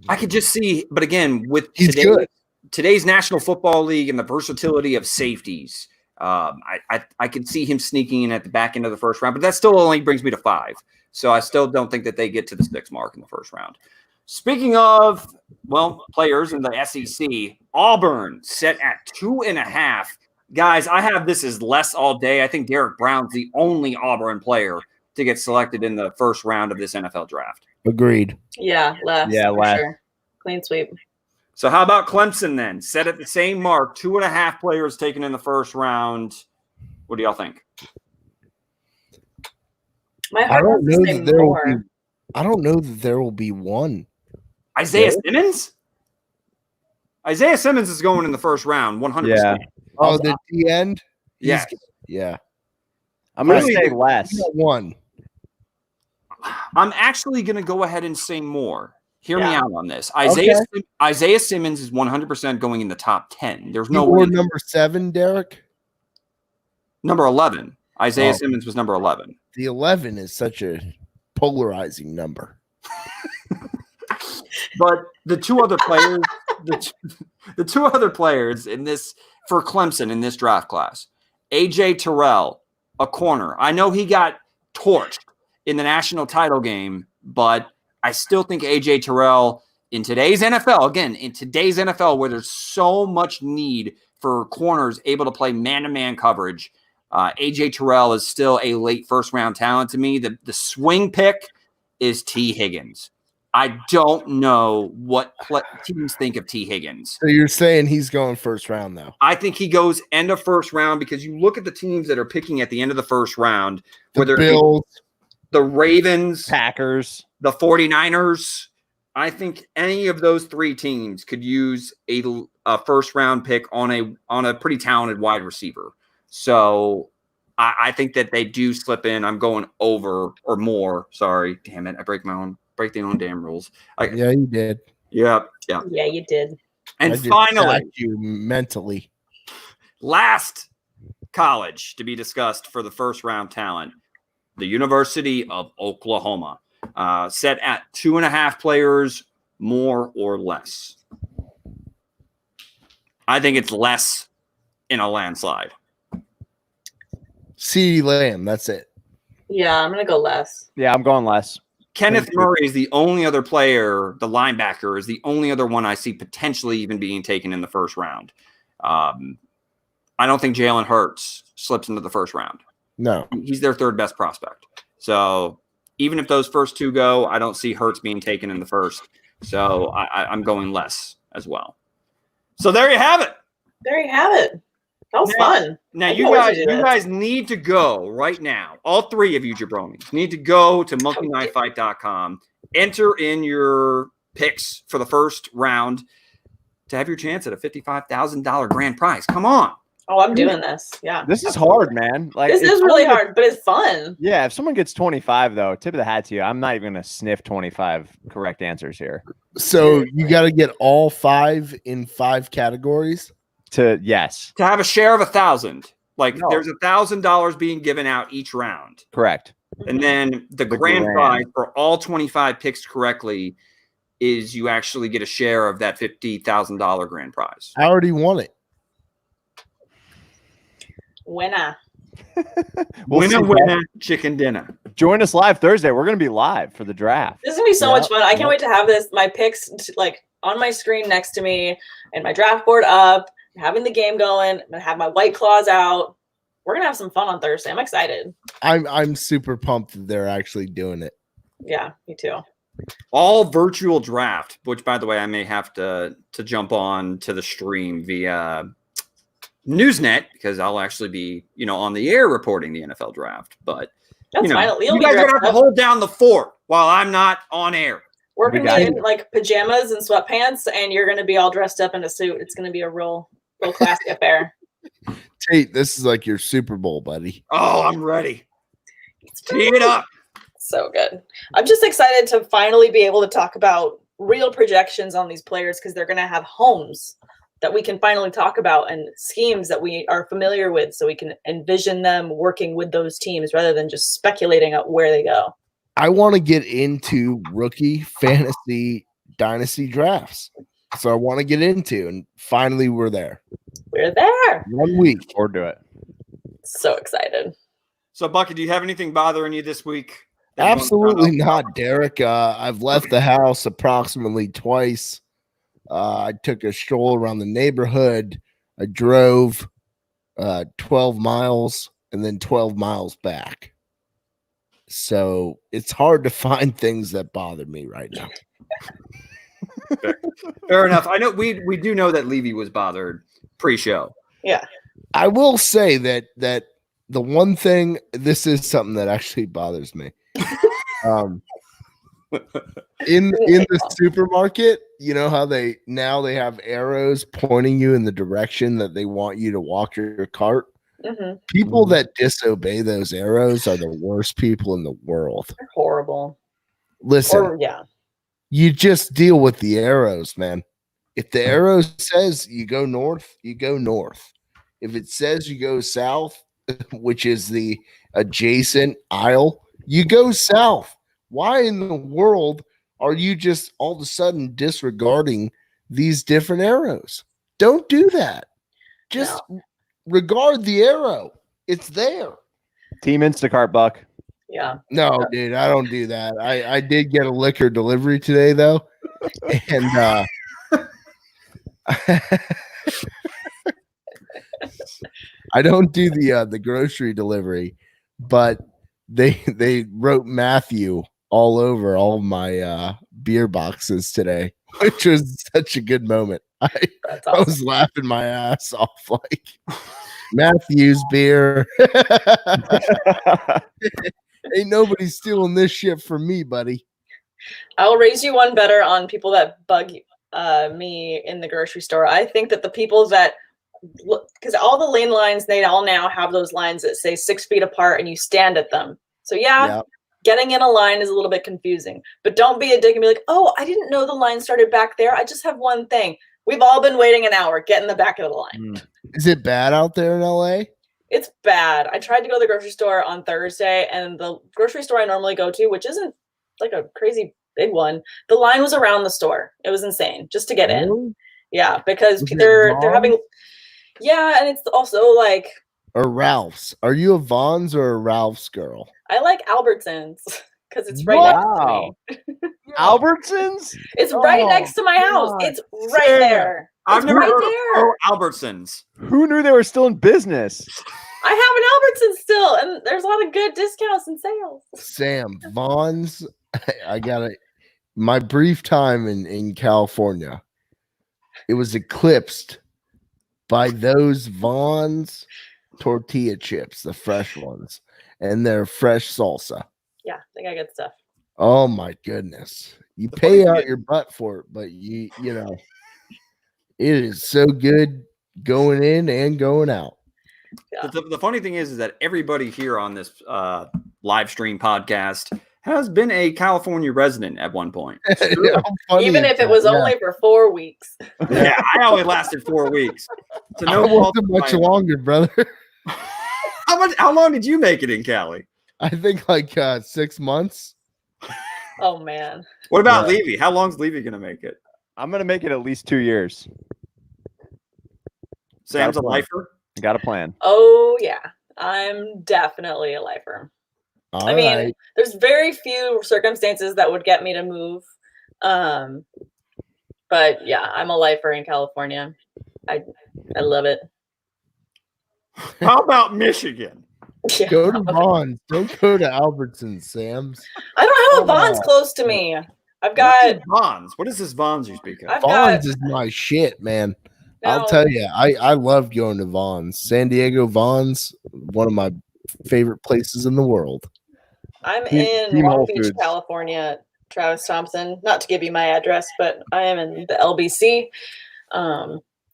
I could just see, but again, with he's good. today's National Football League and the versatility of safeties, I could see him sneaking in at the back end of the first round, but that still only brings me to 5. So I still don't think that they get to the 6 mark in the first round. Speaking of, players in the SEC, Auburn set at 2.5. Guys, I have this as less all day. I think Derek Brown's the only Auburn player to get selected in the first round of this NFL draft. Agreed. Yeah, less. Yeah, for less. sure. Clean sweep. So how about Clemson then? Set at the same mark, 2.5 players taken in the first round. What do y'all think? My heart wants to say more. I don't know that there will be one. Isaiah Simmons? Isaiah Simmons is going in the first round, 100%. Yeah. Oh, the end? Yeah. Yeah. I'm going to Really? say less. One. I'm actually going to go ahead and say more. Hear me Yeah. out on this. Isaiah Simmons is 100% going in the top 10. There's no Or way. number 7, Derek? Number 11. Isaiah Oh. Simmons was number 11. The 11 is such a polarizing number. But the two other players, the two other players in this for Clemson in this draft class, AJ Terrell, a corner. I know he got torched in the national title game, but I still think AJ Terrell in today's NFL, where there's so much need for corners able to play man-to-man coverage, AJ Terrell is still a late first-round talent to me. The swing pick is T. Higgins. I don't know what teams think of T. Higgins. So you're saying he's going first round, though? I think he goes end of first round because you look at the teams that are picking at the end of the first round, The Bills, the Ravens, Packers, the 49ers. I think any of those 3 teams could use a first round pick on a pretty talented wide receiver. So I think that they do slip in. I'm going over or more. Sorry, damn it, I break the own damn rules. yeah, you did. Yeah. Yeah, you did. And I just finally, attacked you mentally. last college to be discussed for the first round talent, the University of Oklahoma, set at 2.5 players, more or less. I think it's less in a landslide. CeeDee Lamb, that's it. Yeah, I'm gonna go less. Yeah, I'm going less. Kenneth Murray is the only other player, the linebacker is the only other one I see potentially even being taken in the first round. I don't think Jalen Hurts slips into the first round. No. He's their 3rd best prospect. So even if those first 2 go, I don't see Hurts being taken in the first. So I'm going less as well. So there you have it. There you have it. That was fun. Now I you can't wait to do this. guys need to go right now. All 3 of you jabronis need to go to monkeyknifefight.com, enter in your picks for the first round to have your chance at a $55,000 grand prize. Come on. Oh, I'm doing this. Yeah. This is hard, man. Like This if is really someone hard, but it's fun. gets- Yeah, if someone gets 25, though, tip of the hat to you. I'm not even going to sniff 25 correct answers here. So you got to get all 5 in 5 categories. Yes, To have a share of 1,000. Like No. there's $1,000 being given out each round. correct. And then the grand prize for all 25 picks correctly is you actually get a share of that $50,000 grand prize. I already won it. Winner. We'll see. Winner, chicken dinner. Join us live Thursday. We're going to be live for the draft. This is gonna be so Yeah. much fun. I can't wait to have this. My picks like on my screen next to me, and my draft board up, having the game going. I'm gonna have my White Claws out. We're gonna have some fun on Thursday. I'm excited. I'm super pumped that they're actually doing it. Yeah, me too. All virtual draft, which by the way, I may have to jump on to the stream via Newsnet because I'll actually be, on the air reporting the NFL draft. But That's fine. You'll you be guys are dressed gonna have to up. hold down the fort while I'm not on air. We're We gonna got be you. in like pajamas and sweatpants, and you're gonna be all dressed up in a suit. It's gonna be a real classy affair. Tate, this is like your Super Bowl, buddy. Oh, I'm ready. Tee it up. So good. I'm just excited to finally be able to talk about real projections on these players because they're going to have homes that we can finally talk about and schemes that we are familiar with so we can envision them working with those teams rather than just speculating at where they go. I want to get into rookie fantasy dynasty drafts. So I want to get into, and finally we're there. We're there. 1 week. Or do it. So excited. So, Bucky, do you have anything bothering you this week? that you want to Absolutely start off? not, Derek. I've left the house approximately twice. I took a stroll around the neighborhood. I drove 12 miles and then 12 miles back. So it's hard to find things that bother me right now. Fair enough. I know we do know that Levy was bothered pre-show. Yeah. I will say that the one thing, this is something that actually bothers me. In the supermarket, you know how they have arrows pointing you in the direction that they want you to walk your cart. Mm-hmm. People that disobey those arrows are the worst people in the world. They're horrible. Listen, Or yeah. you just deal with the arrows, man. If the arrow says you go north, you go north. If it says you go south, which is the adjacent aisle, you go south. Why in the world are you just all of a sudden disregarding these different arrows? Don't do that. Just regard the arrow. It's there. Team Instacart, Buck. Yeah. No, dude, I don't do that. I did get a liquor delivery today, though. And I don't do the grocery delivery, but they wrote Matthew all over all my beer boxes today, which was such a good moment. That's I awesome. was laughing my ass off, like Matthew's beer. Ain't nobody stealing this shit from me, buddy. I'll raise you one better on people that bug me in the grocery store. I think that the people that because all the lane lines, they all now have those lines that say 6 feet apart and you stand at them. So getting in a line is a little bit confusing, but don't be a dick and be like, oh, I didn't know the line started back there. I just have one thing. We've all been waiting an hour. Get in the back of the line. Is it bad out there in LA? It's bad. I tried to go to the grocery store on Thursday, and the grocery store I normally go to, which isn't like a crazy big one, the line was around the store. It was insane just to get in. Yeah, because they're having and it's also like or Ralph's. Are you a Vaughn's or a Ralph's girl? I like Albertsons because it's right next to me. Albertsons? It's right next to my house. It's right there. I've never right heard of Albertsons. Who knew they were still in business? I have an Albertsons still, and there's a lot of good discounts and sales. Sam, Vaughn's. I got it. My brief time in California, it was eclipsed by those Vaughn's tortilla chips, the fresh ones, and their fresh salsa. Yeah, they got good stuff. Oh my goodness. You pay out your butt for it, but you know, it is so good going in and going out. Yeah. The funny thing is that everybody here on this live stream podcast has been a California resident at one point. Even if it was only for 4 weeks. Yeah, I only lasted 4 weeks. So no, wasn't much longer, brother. How long did you make it in Cali? I think like 6 months. Oh man. What about Levy? How long's Levy gonna make it? I'm gonna make it at least 2 years. Sam's a lifer. Got a plan. Oh yeah, I'm definitely a lifer. I mean, there's very few circumstances that would get me to move. But yeah, I'm a lifer in California. I love it. How about Michigan? Yeah, go to Vaughn's. Don't go to Albertsons, Sam's. I don't have a Vaughn's close to me. I've got Vaughn's. What is this Vaughn's you speak of? Vaughn's is my shit, man. No. I'll tell you, I love going to Vaughn's. San Diego Vaughn's, one of my favorite places in the world. I'm in Long Beach, California, Travis Thompson. Not to give you my address, but I am in the LBC.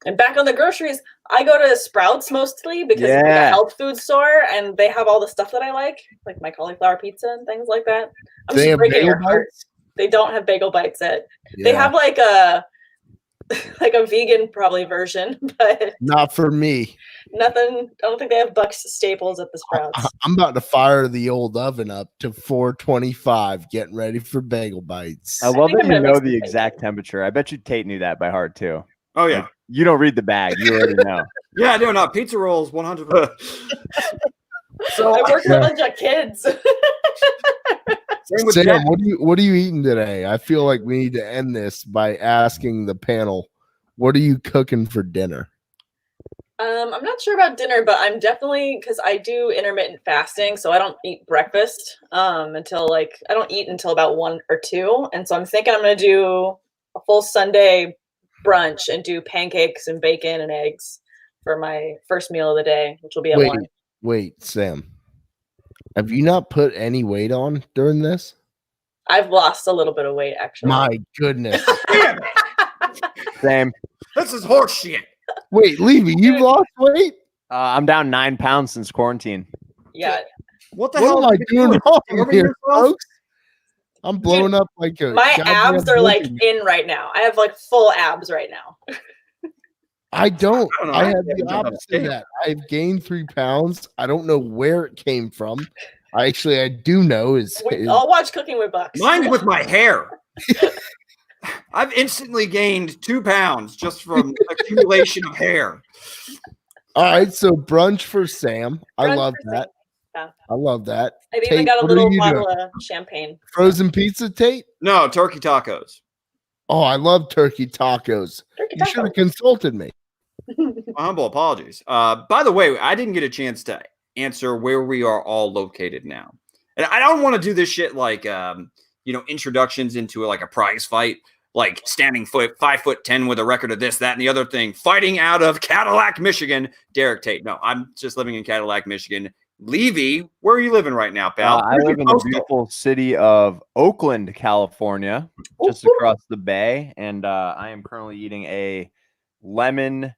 And back on the groceries, I go to Sprouts mostly because it's a health food store, and they have all the stuff that I like my cauliflower pizza and things like that. I'm just breaking your heart. They don't have bagel bites. They have like like a vegan probably version, but Not for me. nothing. I don't think they have Buck's staples at the Sprouts. I'm about to fire the old oven up to 425, getting ready for bagel bites. I love think that I'm you gonna know mix the the exact temperature. I bet you Tate knew that by heart too. Oh yeah, Like, you don't read the bag. You already know. yeah. I do not pizza rolls 100%. So I work with a bunch of kids. same with Sam, Jack. what are you eating today? I feel like we need to end this by asking the panel, what are you cooking for dinner? I'm not sure about dinner, but I'm definitely, because I do intermittent fasting, so I don't eat breakfast until like I don't eat until about 1 or 2, and so I'm thinking I'm gonna do a full Sunday brunch and do pancakes and bacon and eggs for my first meal of the day, which will be at 1. Wait, Sam. Have you not put any weight on during this? I've lost a little bit of weight actually. My goodness. Damn it. Same. This is horse shit. Wait, Levy, you've lost weight? I'm down 9 pounds since quarantine. Yeah, What the What hell am I doing wrong Starving here, yourself? folks? I'm blowing up like a my goddamn abs are like balloon. in right now. I have like full abs right now. I don't. I don't know. I I have haven't the done opposite that. of that. I've gained 3 pounds. I don't know where it came from. I do know is I'll watch Cooking with Bucks. Mine's with my hair. I've instantly gained 2 pounds just from accumulation of hair. all right. So brunch for Sam. I Brunch love for that. Sam. I love that. I've even Tate, got a what are little you bottle doing? of champagne. Frozen pizza, Tate? No, turkey tacos. Oh, I love turkey tacos. Turkey You should have taco. consulted me. My humble apologies. By the way, I didn't get a chance to answer where we are all located now. And I don't want to do this shit like introductions into like a prize fight, like standing 5'10" with a record of this, that, and the other thing, fighting out of Cadillac, Michigan, Derek Tate. No, I'm just living in Cadillac, Michigan. Levy, where are you living right now, pal? I live in the beautiful city of Oakland, California, just across the bay, and I am currently eating a lemon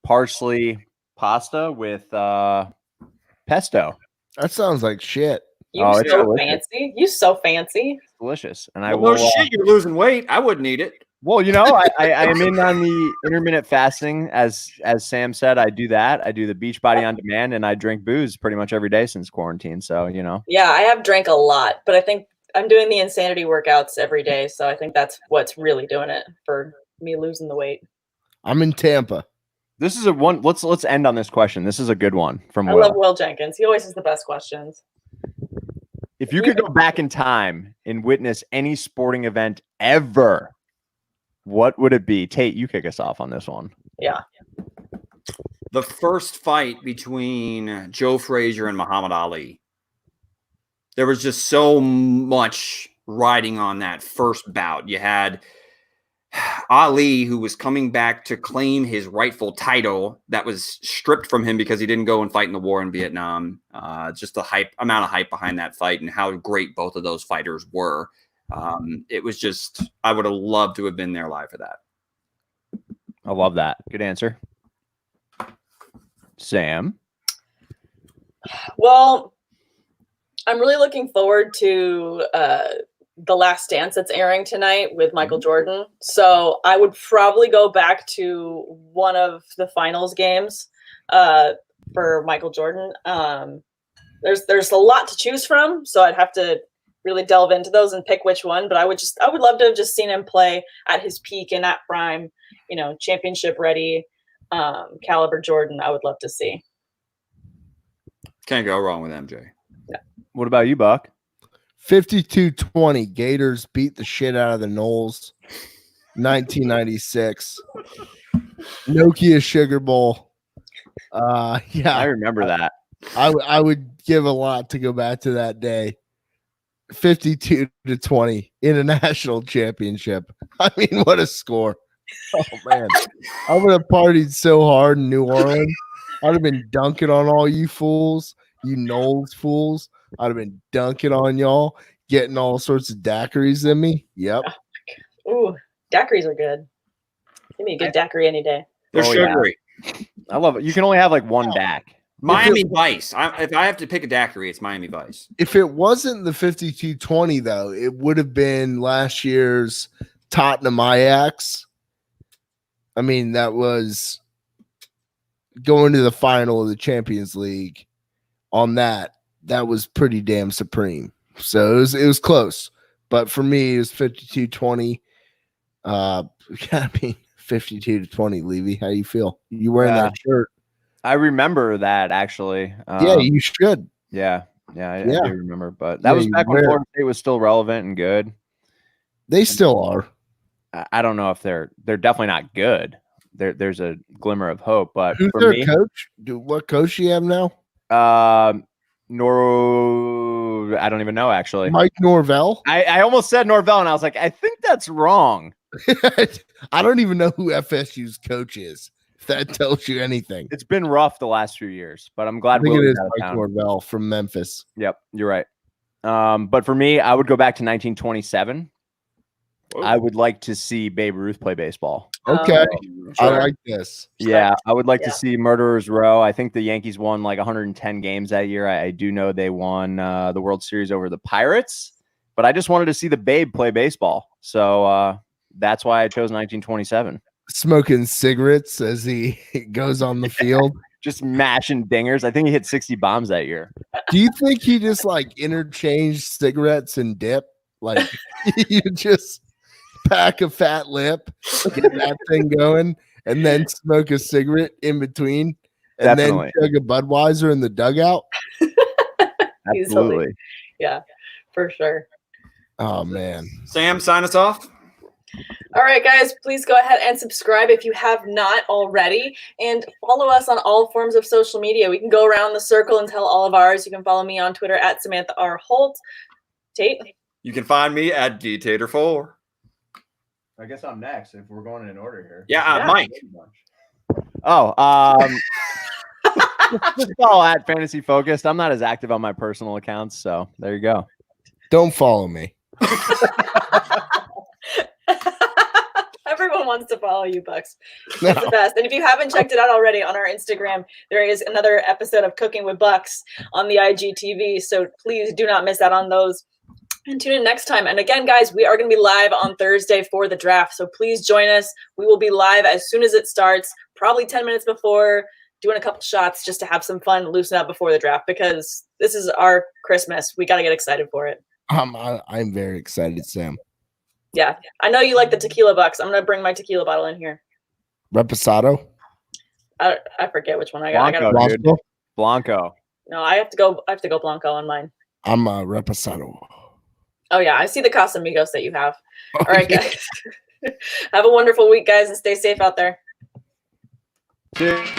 parsley pasta with pesto. That sounds like shit. You Oh, it's so delicious. fancy. You so fancy. It's delicious, and I Well, will. no shit, you're losing weight. I wouldn't eat it. Well, I am in on the intermittent fasting, as Sam said. I do that. I do the Beachbody on demand, and I drink booze pretty much every day since quarantine. So Yeah, I have drank a lot, but I think I'm doing the insanity workouts every day, so I think that's what's really doing it for me losing the weight. I'm in Tampa. this is a one. Let's end on this question. This is a good one from I Will. love Will Jenkins. He always has the best questions. If you could go back in time and witness any sporting event ever, what would it be? Tate, you kick us off on this one. Yeah. The first fight between Joe Frazier and Muhammad Ali. There was just so much riding on that first bout. You had Ali, who was coming back to claim his rightful title that was stripped from him because he didn't go and fight in the war in Vietnam. Just the amount of hype behind that fight and how great both of those fighters were. It was just, I would have loved to have been there live for that. I love that. Good answer. Sam. Well, I'm really looking forward to The Last Dance that's airing tonight with Michael Jordan. So I would probably go back to one of the finals games for Michael Jordan. There's a lot to choose from, so I'd have to really delve into those and pick which one. But I would love to have just seen him play at his peak and at prime, championship ready caliber Jordan. I would love to see. Can't go wrong with MJ. What about you, Buck? 52-20. Gators beat the shit out of the Knowles. 1996. Nokia Sugar Bowl. Yeah, I remember that. I would give a lot to go back to that day. 52-20 in a national championship. I mean, what a score. Oh man. I would have partied so hard in New Orleans. I'd have been dunking on all you fools, you Knowles fools. I'd have been dunking on y'all, getting all sorts of daiquiris in me. Yep. Ooh, daiquiris are good. Give me a good daiquiri any day. They're Oh, yeah. sugary. I love it. You can only have like one DAC. Miami Vice. If I have to pick a daiquiri, it's Miami Vice. If it wasn't the 52-20, though, it would have been last year's Tottenham Ajax. I mean, that was going to the final of the Champions League on that. That was pretty damn supreme. So it was close. But for me, it was 52-20. I mean, 52-20, Levy. How you feel? You wearing that shirt? I remember that actually. Yeah, you should. Yeah, I do remember. But that Yeah, was you back when wear it. Florida State was still relevant and good. They still are. I don't know if they're definitely not good. There's a glimmer of hope, but Who's for their me, coach? What coach do you have now? I don't even know actually. Mike Norvell. I almost said Norvell, and I was like, I think that's wrong. I don't even know who FSU's coach is. If that tells you anything. It's been rough the last few years, but I'm glad I think it Willie's is out of Mike town. Norvell from Memphis. Yep, you're right. But for me, I would go back to 1927. Whoa. I would like to see Babe Ruth play baseball. Okay. I Sure. like this. Yeah, I would like to Yeah. see Murderers Row. I think the Yankees won like 110 games that year. I do know they won the World Series over the Pirates, but I just wanted to see the Babe play baseball. So that's why I chose 1927. Smoking cigarettes as he goes on the field. Just mashing dingers. I think he hit 60 bombs that year. Do you think he just like interchanged cigarettes and dip? Like you just pack a fat lip, get that thing going, and then smoke a cigarette in between, and Definitely. then chug a Budweiser in the dugout? Absolutely. Yeah, for sure. Oh man. Sam, sign us off. All right, guys, please go ahead and subscribe if you have not already, and follow us on all forms of social media. We can go around the circle and tell all of ours. You can follow me on Twitter at Samantha R. Holt. Tate? You can find me at dtater4. I guess I'm next if we're going in order here. Yeah, Mike. Oh, just follow at Fantasy Focused. I'm not as active on my personal accounts, so there you go. Don't follow me. Everyone wants to follow you, Bucks. It's the best. And if you haven't checked it out already on our Instagram, there is another episode of Cooking with Bucks on the IGTV. So please do not miss out on those. And tune in next time. And again, guys, we are going to be live on Thursday for the draft. So please join us. We will be live as soon as it starts, probably 10 minutes before, doing a couple shots just to have some fun, loosen up before the draft, because this is our Christmas. We got to get excited for it. I'm very excited, Sam. Yeah. I know you like the tequila, Bucks. I'm going to bring my tequila bottle in here. Reposado? I forget which one I got. Blanco, I got dude. Blanco. No, I have to go Blanco on mine. I'm a Reposado. Oh yeah, I see the Casamigos that you have. All right, guys. Have a wonderful week, guys, and stay safe out there. Cheers.